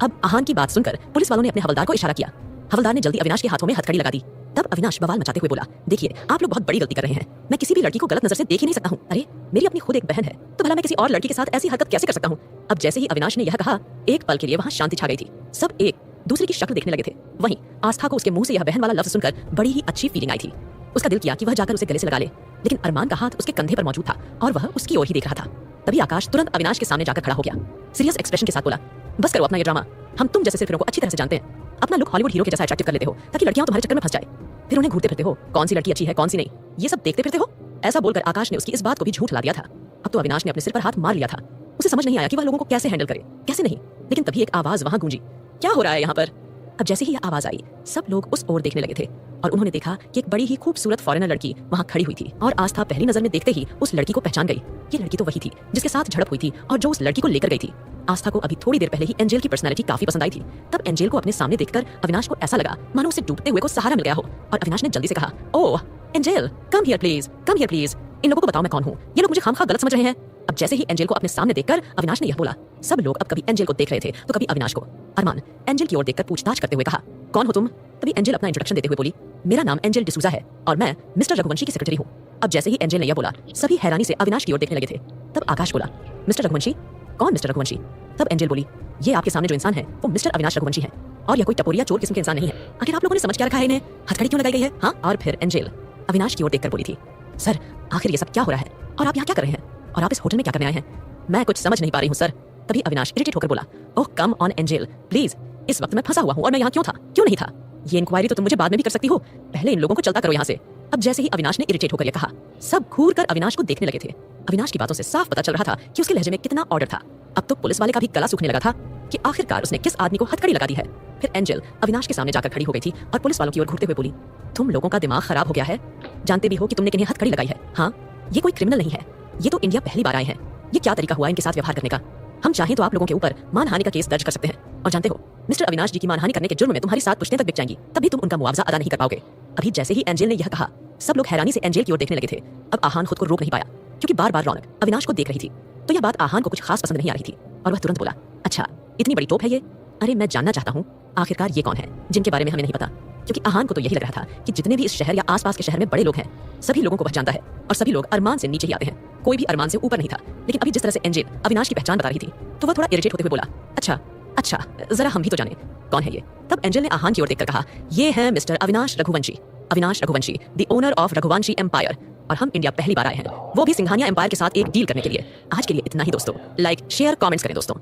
अब आहान की बात सुनकर पुलिस वालों ने अपने हवलदार को इशारा किया। हवलदार ने जल्दी अविनाश के हाथों में हथकड़ी लगा दी। तब अविनाश बवाल मचाते हुए बोला, देखिए, आप लोग बहुत बड़ी गलती कर रहे हैं। मैं किसी भी लड़की को गलत नजर से देख ही नहीं सकता हूँ। अरे, मेरी अपनी खुद एक बहन है, तो भला मैं किसी और लड़की के साथ ऐसी हरकत कैसे कर सकता हूँ? अब जैसे ही अविनाश ने यह कहा, एक पल के लिए वहां शांति छा गई थी। सब एक दूसरे की शक्ल देखने लगे थे। वहीं आस्था को उसके मुंह से यह बहन वाला लफ्ज सुनकर बड़ी ही अच्छी फीलिंग आई थी। उसका दिल किया कि वह जाकर उसे गले से लगा ले, लेकिन अरमान का हाथ उसके कंधे पर मौजूद था और वह उसकी ओर ही देख रहा था। तभी आकाश तुरंत अविनाश के सामने जाकर खड़ा हो गया, सीरियस एक्सप्रेशन के साथ बोला, बस करो अपना ये ड्रामा। हम तुम जैसे सिर्फ को अच्छी तरह से जानते हैं। अपना लुक हॉलीवुड हीरो के जैसा अट्रैक्टिव कर लेते हो ताकि लड़कियां तुम्हारे चक्कर में फंस जाए, फिर उन्हें घूरते फिरते हो, कौन सी लड़की अच्छी है कौन सी नहीं, ये सब देखते फिरते हो। ऐसा बोलकर आकाश ने उसकी इस बात को भी झूठ ला दिया था। अब तो अविनाश ने अपने सिर पर हाथ मार लिया था। उसे समझ नहीं आया कि वह लोगों को कैसे हैंडल करे, कैसे नहीं। लेकिन तभी एक आवाज वहां गूंजी, क्या हो रहा है यहाँ पर? अब जैसे ही यह आवाज आई, सब लोग उस ओर देखने लगे थे और उन्होंने देखा कि एक बड़ी ही खूबसूरत फॉरेनर लड़की वहां खड़ी हुई थी। और आस्था पहली नजर में देखते ही उस लड़की को पहचान गई। ये लड़की तो वही थी जिसके साथ झड़प हुई थी और जो उस लड़की को लेकर गई थी। आस्था को अभी थोड़ी देर पहले ही एंजेल की पर्सनालिटी काफी पसंद आई थी। तब एंजेल को अपने सामने देखकर अविनाश को ऐसा लगा मानो उसे डूबते हुए को सहारा मिल गया हो। और अविनाश ने जल्दी से कहा, ओह एंजेल, कम हियर प्लीज। इन लोगों को बताओ मैं कौन हूँ, ये लोग मुझे खामखा गलत समझ रहे हैं। अब जैसे ही एंजेल को अपने सामने देखकर अविनाश ने यह बोला, सब लोग अब कभी एंजेल को देख रहे थे तो कभी अविनाश को। अरमान एंजेल की ओर देखकर पूछताछ करते हुए कहा, कौन हो तुम? तभी एंजेल अपना इंट्रोडक्शन देते हुए बोली, मेरा नाम एंजेल डिसूजा है और मैं मिस्टर रघुवंशी की सेक्रेटरी हूँ। अब जैसे ही एंजेल ने यह बोला, सभी हैरानी से अविनाश की ओर देखने लगे थे। तब आकाश बोला, मिस्टर रघुवंशी? कौन मिस्टर रघुवंशी? तब एंजेल बोली, ये आपके सामने जो इंसान है वो मिस्टर अविनाश रघुवंशी है और यह कोई टपोरिया चोर किस्म के इंसान नहीं है। आखिर आप लोगों ने समझ क्या रखा है इन्हें? हथकड़ी क्यों लगाई गई है? हाँ। और फिर एंजेल अविनाश की ओर देखकर बोली थी, सर आखिर ये सब क्या हो रहा है और आप यहाँ क्या कर रहे हैं और आप इस होटल में क्या करने आए हैं? मैं कुछ समझ नहीं पा रही हूँ सर। तभी अविनाश इरिटेट होकर बोला, ओह कम ऑन एंजेल प्लीज, इस वक्त मैं फंसा हुआ हूँ और मैं यहाँ क्यों था, क्यों नहीं था? ये इंक्वायरी तो तुम मुझे बाद में भी कर सकती हो, पहले इन लोगों को चलता करो यहाँ से। अब जैसे ही अविनाश ने इरिटेट होकर यह कहा, सब घूर कर अविनाश को देखने लगे थे। अविनाश की बातों से साफ पता चल रहा था कि उसके लहजे में कितना ऑर्डर था। अब तो पुलिस वाले का भी गला सूखने लगा था कि आखिरकार उसने किस आदमी को हथकड़ी लगा दी है। फिर एंजेल अविनाश के सामने जाकर खड़ी हो गई थी और पुलिस वालों की ओर घूरते हुए बोली, तुम लोगों का दिमाग खराब हो गया है, जानते भी हो कि तुमने किन्हें हथकड़ी लगाई है। हाँ, ये कोई क्रिमिनल नहीं है, ये तो इंडिया पहली बार आए हैं। ये क्या तरीका हुआ इनके साथ व्यवहार करने का? हम चाहें तो आप लोगों के ऊपर मानहानि का केस दर्ज कर सकते हैं। और जानते हो, मिस्टर अविनाश जी की मानहानि करने के जुर्म में तुम्हारी 7 पुश्तें तक बिक जाएंगी, तभी तुम उनका मुआवजा अदा नहीं कर पाओगे। अभी जैसे ही एंजेल ने यह कहा, सब लोग हैरानी से एंजेल की ओर देखने लगे थे। अब आहान खुद को रोक नहीं पाया क्योंकि बार बार रौनक अविनाश को देख रही थी। तो यह बात आहान को कुछ खास पसंद नहीं आ रही थी और वह तुरंत बोला, अच्छा इतनी बड़ी तोप है ये? अरे मैं जानना चाहता हूँ आखिरकार ये कौन है जिनके बारे में हमें नहीं पता। क्योंकि आहान को तो यही लग रहा था कि जितने भी इस शहर या आसपास के शहर में बड़े लोग हैं, सभी लोगों को वह जानता है और सभी लोग अरमान से नीचे ही आते हैं, कोई भी अरमान से ऊपर नहीं था। लेकिन अभी जिस तरह से एंजेल अविनाश की पहचान बता रही थी तो वह थोड़ा इरिटेट होते हुए बोला, अच्छा अच्छा, जरा हम भी तो जाने कौन है ये। तब एंजल ने आहान की ओर देखकर कहा, ये है mister Avinash Raghuvanshi. Avinash Raghuvanshi, the owner of Raghuvanshi empire. और हम इंडिया पहली बार आए हैं, वो भी सिंघानिया एम्पायर के साथ एक डील करने के लिए। आज के लिए इतना ही दोस्तों। लाइक शेयर कमेंट्स करें दोस्तों।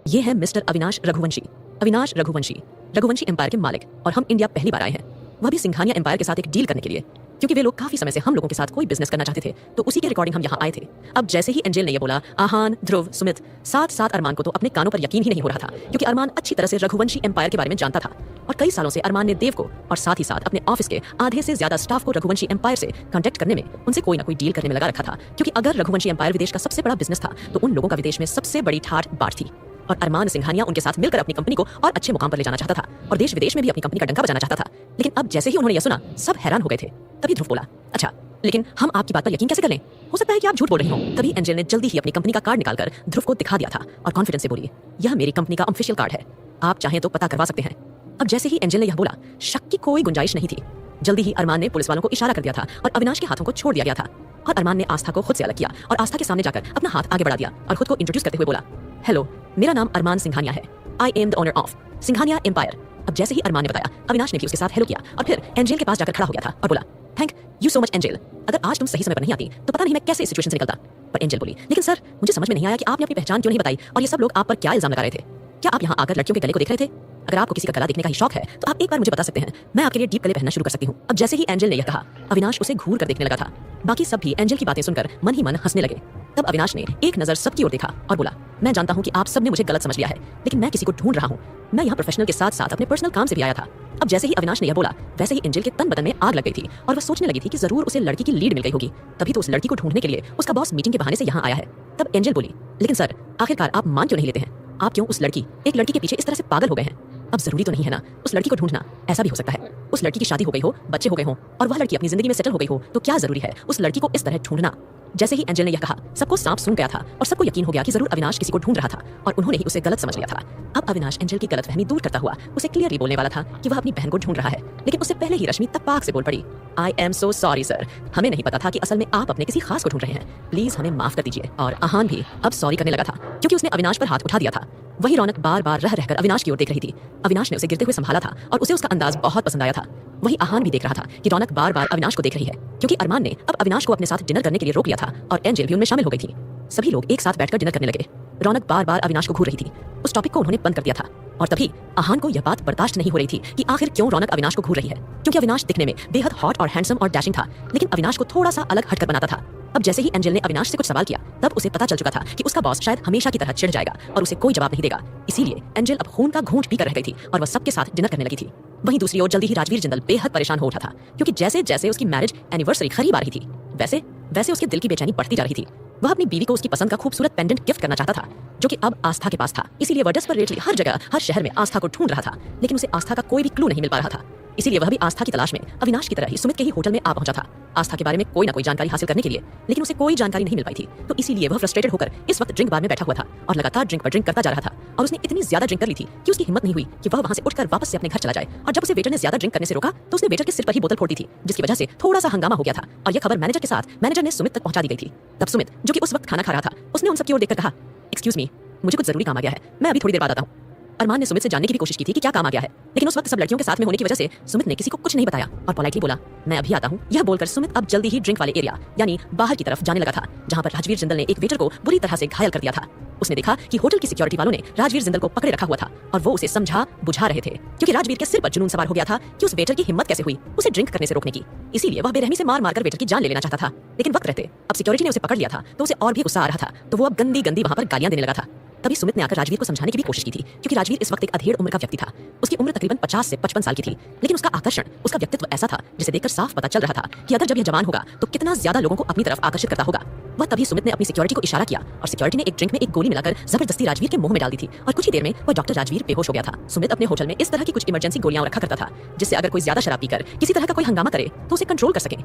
ये है मिस्टर अविनाश रघुवंशी। अविनाश रघुवंशी, रघुवंशी एम्पायर के मालिक, और हम इंडिया पहली बार आए हैं, वह भी सिंघानिया एम्पायर के साथ एक डील करने के लिए, क्योंकि वे लोग काफी समय से हम लोगों के साथ कोई बिजनेस करना चाहते थे, तो उसी के रिकॉर्डिंग हम यहाँ आए थे। अब जैसे ही एंजल ने ये बोला, आहान, ध्रुव, सुमित, साथ साथ अरमान को तो अपने कानों पर यकीन ही नहीं हो रहा था, क्योंकि अरमान अच्छी तरह से रघुवंशी एम्पायर के बारे में जानता था, और कई सालों से अरमान ने देव को और साथ ही साथ अपने ऑफिस के आधे से ज्यादा स्टाफ को रघुवंशी एम्पायर से कांटेक्ट करने में, उनसे कोई ना कोई डील करने में लगा रखा था, क्योंकि अगर रघुवंशी एम्पायर विदेश का सबसे बड़ा बिजनेस था, तो उन लोगों का विदेश में सबसे बड़ी ठाठ बाट थी। और अरमान सिंघानिया उनके साथ मिलकर अपनी कंपनी को और अच्छे मुकाम पर ले जाना चाहता था, और देश विदेश में भी अपनी कंपनी का डंका बजाना चाहता था। लेकिन अब जैसे ही उन्होंने यह सुना, सब हैरान हो गए थे। तभी ध्रुव बोला, अच्छा, लेकिन हम आपकी बात पर यकीन कैसे कर लें? हो सकता है कि आप झूठ बोल रही हो। तभी एंजल ने जल्दी ही अपनी कंपनी का कार्ड निकालकर ध्रुव को दिखा दिया था और कॉन्फिडेंस से बोली, यह मेरी कंपनी का ऑफिशियल कार्ड है, आप चाहें तो पता करवा सकते हैं। अब जैसे ही एंजल ने यह बोला, शक की कोई गुंजाइश नहीं थी। जल्दी ही अरमान ने पुलिस वालों को इशारा कर दिया था और अविनाश के हाथों को छोड़ दिया गया था, और अरमान ने आस्था को खुद से अलग किया और आस्था के सामने जाकर अपना हाथ आगे बढ़ा दिया और खुद को इंट्रोड्यूस करते हुए बोला, हेलो, मेरा नाम अरमान सिंघानिया है, I am the owner of Singhania empire. अब जैसे ही अरमान ने बताया, अविनाश ने भी उसके साथ हेलो किया और फिर एंजल के पास जाकर खड़ा हो गया था और बोला, thank you so much angel, अगर आज तुम सही समय पर नहीं आती तो पता नहीं मैं कैसे इस सिचुएशन से निकलता। पर एंजल बोली, लेकिन सर, मुझे समझ में नहीं आया कि आपने अपनी पहचान क्यों नहीं बताई, और ये सब लोग आप पर क्या इल्जाम लगा रहे थे? क्या आप यहाँ आकर लड़कियों के गले को देख रहे थे? अगर आपको किसी का गला देखने का ही शौक है तो आप एक बार मुझे बता सकते हैं, मैं आपके लिए डीप गले पहनना शुरू कर सकती हूँ। अब जैसे ही एंजल ने यह कहा, अविनाश उसे घूर कर देखने लगा था। बाकी सब भी एंजल की बातें सुनकर मन ही मन हंसने लगे। तब अविनाश ने एक नजर सबकी ओर देखा और बोला, मैं जानता हूँ कि आप सब ने मुझे गलत समझ लिया है, लेकिन मैं किसी को ढूंढ रहा हूँ। मैं यहाँ प्रोफेशनल के साथ साथ अपने पर्सनल काम से भी आया था। अब जैसे ही अविनाश ने यह बोला, वैसे ही एंजल के तन बदन में आग लग गई थी और वह सोचने लगी थी कि जरूर उसे लड़की की लीड मिल गई होगी, तभी तो उस लड़की को ढूंढने के लिए उसका बॉस मीटिंग के बहाने से यहाँ आया है। तब एंजल बोली, लेकिन सर, आखिरकार आप मान क्यों नहीं लेते हैं? आप क्यों उस एक लड़की के पीछे इस तरह से पागल हो गए हैं? अब जरूरी तो नहीं है ना उस लड़की को ढूंढना, ऐसा भी हो सकता है उस लड़की की शादी हो गई हो, बच्चे हो गए हो, और वह लड़की अपनी जिंदगी में सेटल हो गई हो, तो क्या जरूरी है उस लड़की को इस तरह ढूंढना? जैसे ही एंजल ने यह कहा, सबको सांप सूंघ गया था और सबको यकीन हो गया कि जरूर अविनाश किसी को ढूंढ रहा था और उन्होंने ही उसे गलत समझ लिया था। अब अविनाश एंजल की गलतफहमी दूर करता हुआ उसे क्लियरली बोलने वाला था कि वह अपनी बहन को ढूंढ रहा है, लेकिन उससे पहले ही रश्मि तपाक से बोल पड़ी, I am so sorry sir, हमें नहीं पता था कि असल में आप अपने किसी खास को ढूंढ रहे हैं, प्लीज हमें माफ कर दीजिए। और आहान भी अब सॉरी करने लगा था, क्योंकि उसने अविनाश पर हाथ उठा दिया था। वही रौनक बार बार रह रहकर अविनाश की ओर देख रही थी। अविनाश ने उसे गिरते हुए संभाला था और उसे उसका अंदाज बहुत पसंद आया था। वही आहान भी देख रहा था कि रौनक बार बार अविनाश को देख रही है, क्योंकि अरमान ने अब अविनाश को अपने साथ डिनर करने के लिए रोक लिया था और एंजल भी उनमें शामिल हो गई थी। सभी लोग एक साथ बैठकर डिनर करने लगे। रौनक बार बार अविनाश को घूर रही थी, उस टॉपिक को उन्होंने बंद कर दिया था। और तभी आहान को यह बात बर्दाश्त नहीं हो रही थी कि आखिर क्यों रौनक अविनाश को घूर रही है, क्योंकि अविनाश दिखने में बेहद हॉट और हैंडसम और डैशिंग था, लेकिन अविनाश को थोड़ा सा अलग हटकर बनाता था। अब जैसे ही एंजल ने अविनाश से कुछ सवाल किया, तब उसे पता चल चुका था कि उसका बॉस शायद हमेशा की तरह चिढ़ जाएगा और उसे कोई जवाब नहीं देगा। इसीलिए एंजल अब खून का घूंट पीकर रह गई थी और वह सबके साथ डिनर करने लगी थी। वहीं दूसरी ओर जल्दी ही राजवीर जिंदल बेहद परेशान हो उठा था, क्योंकि जैसे जैसे उसकी मैरिज एनिवर्सरी करीब आ रही थी, वैसे वैसे उसके दिल की बेचैनी बढ़ती जा रही थी। वह अपनी बीवी को उसकी पसंद का खूबसूरत पेंडेंट गिफ्ट करना चाहता था, जो कि अब आस्था के पास था। इसीलिए वह डेस्परेटली हर जगह, हर शहर में आस्था को ढूंढ रहा था, लेकिन उसे आस्था का कोई भी क्लू नहीं मिल पा रहा था। इसीलिए वह भी आस्था की तलाश में अविनाश की तरह ही सुमित के ही होटल में आ पहुंचा था, आस्था के बारे में कोई ना कोई जानकारी हासिल करने के लिए, लेकिन उसे कोई जानकारी नहीं मिल पाई थी। तो इसीलिए वह फ्रस्ट्रेटेड होकर इस वक्त ड्रिंक बार में बैठा हुआ था और लगातार ड्रिंक पर ड्रिंक करता जा रहा था। और उसने इतनी ज्यादा ड्रिंक कर ली थी कि उसकी हिम्मत नहीं हुई कि वह वहां से उठकर वापस से अपने घर चला जाए। और जब उसे वेटर ने ज्यादा ड्रिंक करने से रोका, तो उसने वेटर के सिर पर ही बोतल फोड़ दी थी, जिसकी वजह से थोड़ा सा हंगामा हो गया था। और यह खबर मैनेजर ने सुमित तक पहुंचा दी गई थी। तब सुमित, जो कि उस वक्त खाना खा रहा था, उसने उन सबकी ओर देखकर कहा, एक्सक्यूज मी, मुझे कुछ जरूरी काम आ गया है, मैं अभी थोड़ी देर बाद आता हूँ। अरमान ने सुमित से जानने की भी कोशिश की थी कि क्या काम आ गया है, लेकिन उस वक्त सब लड़कियों के साथ में होने की वजह से सुमित ने किसी को कुछ नहीं बताया और पोलाइटली बोला, मैं अभी आता हूँ। यह बोलकर सुमित अब जल्दी ही ड्रिंक वाले एरिया यानी बाहर की तरफ जाने लगा था, जहाँ पर राजवीर जिंदल ने एक वेटर को बुरी तरह से घायल कर दिया था। उसने देखा कि होटल की सिक्योरिटी वालों ने राजवीर जिंदल को पकड़े रखा हुआ था और वो उसे समझा बुझा रहे थे, क्योंकि राजवीर के सिर पर जुनून सवार हो गया था कि उस वेटर की हिम्मत कैसे हुई उसे ड्रिंक करने से रोकने की। इसीलिए वह बेरहमी से मार मारकर वेटर की जान ले लेना चाहता था, लेकिन वक्त रहते अब सिक्योरिटी ने उसे पकड़ लिया था, तो उसे और भी गुस्सा आ रहा था, तो वो अब गंदी गंदी वहां पर गालियां देने लगा था। तभी सुमित ने आकर राजवीर को समझाने की भी कोशिश की थी, क्योंकि राजवीर इस वक्त एक अधेड़ उम्र का व्यक्ति था। उसकी उम्र तकरीबन 50 से 55 साल की थी, लेकिन उसका आकर्षण, उसका व्यक्तित्व ऐसा था जिसे देखकर साफ पता चल रहा था कि अगर जब यह जवान होगा तो कितना ज्यादा लोगों को अपनी तरफ आकर्षित करता होगा। वह तभी सुमित ने अपनी सिक्योरिटी को इशारा किया और सिक्योरिटी ने एक ड्रिंक में एक गोली मिलाकर जबरदस्ती राजवीर के मुंह में डाल दी थी और कुछ ही देर में वह डॉक्टर राजवीर बेहोश हो गया था। सुमित अपने होटल में इस तरह की कुछ इमरजेंसी गोलियां रखा करता था, जिससे अगर कोई ज्यादा शराब पीकर किसी तरह का कोई हंगामा करे तो उसे कंट्रोल कर सके।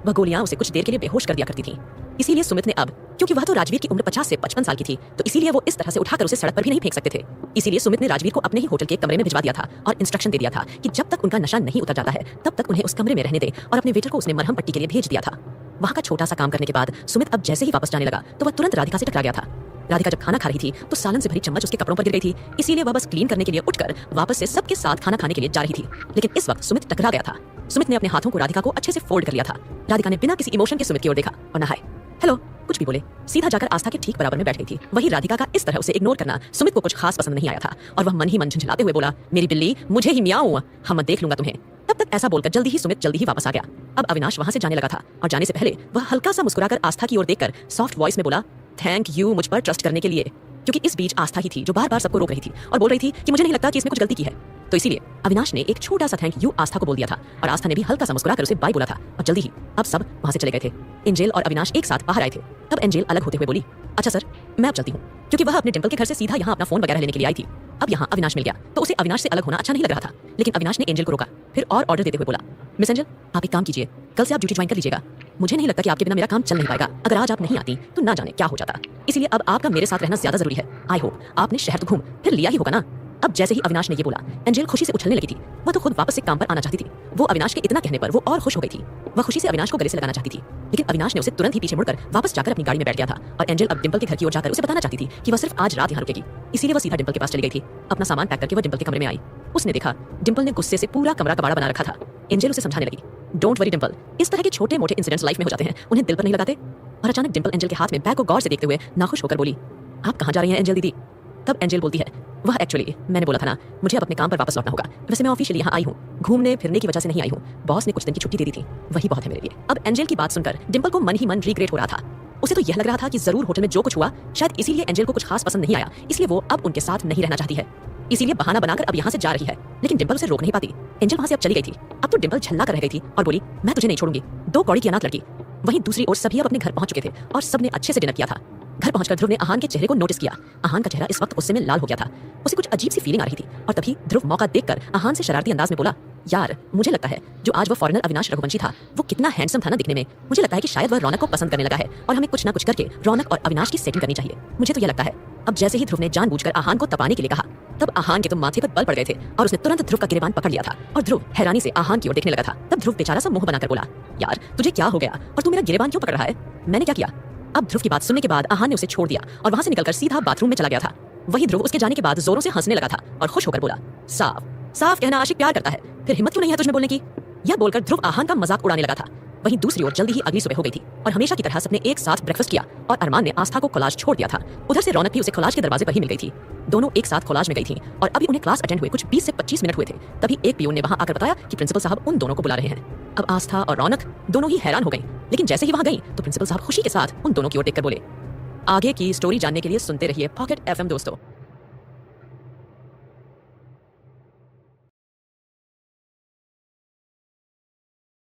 वह गोलियां उसे कुछ देर के लिए बेहोश कर दिया करती थी। इसीलिए सुमित ने अब, क्योंकि वह तो राजवीर की उम्र 50 से 55 साल की थी, तो इसीलिए वो इस तरह से उठाकर उसे सड़क पर भी नहीं फेंक सकते थे। इसीलिए सुमित ने राजवीर को अपने ही होटल के कमरे में भिजवा दिया था और इंस्ट्रक्शन दे दिया था कि जब तक उनका नशा नहीं उतर जाता है तब तक उन्हें उस कमरे में रहने दे, और अपने वेटर को उसने मरहम पट्टी के लिए भेज दिया था। वहां का छोटा सा काम करने के बाद सुमित अब जैसे ही वापस जाने लगा तो वह तुरंत राधिका से टकरा गया था। राधिका जब खाना खा रही थी तो सालन से भरी चम्मच उसके कपड़ों पर गिर गई थी, इसीलिए वह बस क्लीन करने के लिए उठकर वापस से सबके साथ खाना खाने के लिए जा रही थी। लेकिन इस वक्त सुमित टकरा गया था। सुमित ने अपने हाथों को राधिका को अच्छे से फोल्ड कर लिया था। राधिका ने बिना किसी इमोशन के सुमित की ओर देखा और नहाए हेलो कुछ भी बोले, सीधा जाकर आस्था के ठीक बराबर में बैठ गई थी। वही राधिका का इस तरह उसे इग्नोर करना सुमित को कुछ खास पसंद नहीं आया था और वह मन ही मन झंझलाते हुए बोला, मेरी बिल्ली मुझे ही म्याऊं, हम मैं देख लूंगा तुम्हें। तब तक ऐसा बोलकर जल्दी ही सुमित जल्दी ही वापस आ गया। अब अविनाश वहां से जाने लगा था और जाने से पहले वह हल्का सा मुस्कुराकर आस्था की ओर देखकर सॉफ्ट वॉइस में बोला, थैंक यू मुझ पर ट्रस्ट करने के लिए। क्योंकि इस बीच आस्था ही थी जो बार बार सबको रोक रही थी और बोल रही थी कि मुझे नहीं लगता कि इसमें कुछ गलती की है। तो इसीलिए अविनाश ने एक छोटा सा थैंक यू आस्था को बोल दिया था और आस्था ने भी हल्का सा मुस्कुराकर उसे बाय बोला था और जल्दी ही अब सब वहां से चले गए थे। एंजेल और अविनाश एक साथ बाहर आए थे। तब एंजेल अलग होते हुए बोली, अच्छा सर मैं अब चलती हूँ, क्योंकि वह अपने डिंपल के घर से सीधा यहाँ अपना फोन वगैरह लेने के लिए आई थी। अब यहाँ अविनाश मिल गया तो उसे अविनाश से अलग होना अच्छा नहीं लग रहा था। लेकिन अविनाश ने एंजेल को रोका, फिर और ऑर्डर देते हुए बोला, मिस एंजेल आप एक काम कीजिए, कल से आप ड्यूटी ज्वाइन कर लीजिएगा। मुझे नहीं लगता कि आपके बिना मेरा काम चल नहीं पाएगा। अगर आज आप नहीं आती तो ना जाने क्या हो जाता। इसीलिए अब आपका मेरे साथ रहना ज्यादा जरूरी है। आई होप आपने शहर तो घूम फिर लिया ही होगा ना। अब जैसे ही अविनाश ने ये बोला, एंजेल खुशी से उछलने लगी थी। वह तो खुद वापस से काम पर आना चाहती थी। वो अविनाश के इतना कहने पर वो और खुश हो गई थी। वह खुशी से अविनाश को गले से लगाना चाहती थी, लेकिन अविनाश ने उसे तुरंत ही पीछे मुड़कर वापस जाकर अपनी गाड़ी में बैठ गया था और एंजेल अब डिंपल के घर की ओर जाकर उसे बताना चाहती थी कि वह सिर्फ आज रात यहाँ रुकेगी। इसीलिए वह सीधा डिंपल के पास चली गई थी। अपना सामान पैक करके वह डिंपल के कमरे में आई। उसने देखा डिंपल ने गुस्से से पूरा कमरा कबाड़ा बना रखा था। एंजेल उसे समझाने लगी, डोंट वरी डिंपल, इस तरह के छोटे मोटे इंसिडेंट्स लाइफ में हो जाते हैं, उन्हें दिल पर नहीं लगाते। और अचानक डिंपल एंजेल के हाथ में बैग को गौर से देखते हुए नाखुश होकर बोली, आप कहाँ जा रही हैं एंजेल दीदी? तब एंजेल बोलती है, वह एक्चुअली मैंने बोला था ना, मुझे अब अपने काम पर वापस लौटना होगा। वैसे मैं ऑफिशियली यहाँ आई हूँ, घूमने फिरने की वजह से नहीं आई हूँ। बॉस ने कुछ दिन की छुट्टी दे दी थी, वही बहुत है मेरे लिए। अब एंजेल की बात सुनकर डिंपल को मन ही मन रिग्रेट हो रहा था। उसे तो यह लग रहा था कि जरूर होटल में जो कुछ हुआ शायद इसीलिए एंजेल को कुछ खास पसंद नहीं आया, इसलिए वो अब उनके साथ नहीं रहना चाहती है। इसीलिए बहाना बनाकर अब यहाँ से जा रही है। लेकिन डिंपल उसे रोक नहीं पाती। एंजेल वहां से अब चली गई थी। अब तो डिंपल झल्ला कर रह गई थी और बोली, मैं तुझे नहीं छोड़ूंगी। दो कौड़ी की अनाथ लड़की। वहीं दूसरी ओर सभी अब अपने घर पहुंच चुके थे और सबने अच्छे से डिनर किया था। घर पहुंचकर ध्रुव ने आहान के चेहरे को नोटिस किया। आहान का चेहरा इस वक्त गुस्से में लाल हो गया था। उसे कुछ अजीब सी फीलिंग आ रही थी और तभी ध्रुव मौका देखकर आहान से शरारती अंदाज में बोला, यार मुझे लगता है जो आज वो फॉरेनर अविनाश रघुवंशी था वो कितना हैंडसम था ना दिखने में। मुझे लगता है कि शायद वह रौनक को पसंद करने लगा है और हमें कुछ ना कुछ करके रौनक और अविनाश की सेटिंग करनी चाहिए। मुझे तो यह लगता है। अब जैसे ही ध्रुव ने जानबूझकर आहान को तपाने के लिए कहा, तब आहान के तो माथे पर बल पड़ गए थे और उसने तुरंत ध्रुव का गिरेबान पकड़ लिया था और ध्रुव हैरानी से आहान की ओर देखने लगा था। तब ध्रुव बेचारा सा मुंह बनाकर बोला, यार तुझे क्या हो गया और तू मेरा गिरेबान क्यों पकड़ रहा है? मैंने क्या किया? अब ध्रुव की बात सुनने के बाद आहान ने उसे छोड़ दिया और वहां से निकलकर सीधा बाथरूम में चला गया था। वही ध्रुव उसके जाने के बाद जोरों से हंसने लगा था और खुश होकर बोला, साफ साफ कहना आशिक प्यार करता है, फिर हिम्मत क्यों नहीं है तुझमें बोलने की? यह बोलकर ध्रुव आहान का मजाक उड़ाने लगा था। वहीं दूसरी ओर जल्दी ही अगली सुबह हो गई थी और हमेशा की तरह सबने एक साथ ब्रेकफास्ट किया और अरमान ने आस्था को कोलाज छोड़ दिया था। उधर से रौनक भी उसे कोलाज के दरवाजे पर ही मिल गई थी। दोनों एक साथ कोलाज में गई थी और अभी उन्हें क्लास अटेंड हुए कुछ 20 से 25 मिनट हुए थे। तभी एक पियून ने वहां आकर बताया कि प्रिंसिपल साहब उन दोनों को बुला रहे हैं। अब आस्था और रौनक दोनों ही हैरान हो गई, लेकिन जैसे ही वहां गई तो प्रिंसिपल साहब खुशी के साथ उन दोनों की ओर देखकर बोले, आगे की स्टोरी जानने के लिए सुनते रहिए पॉकेट एफएम दोस्तों।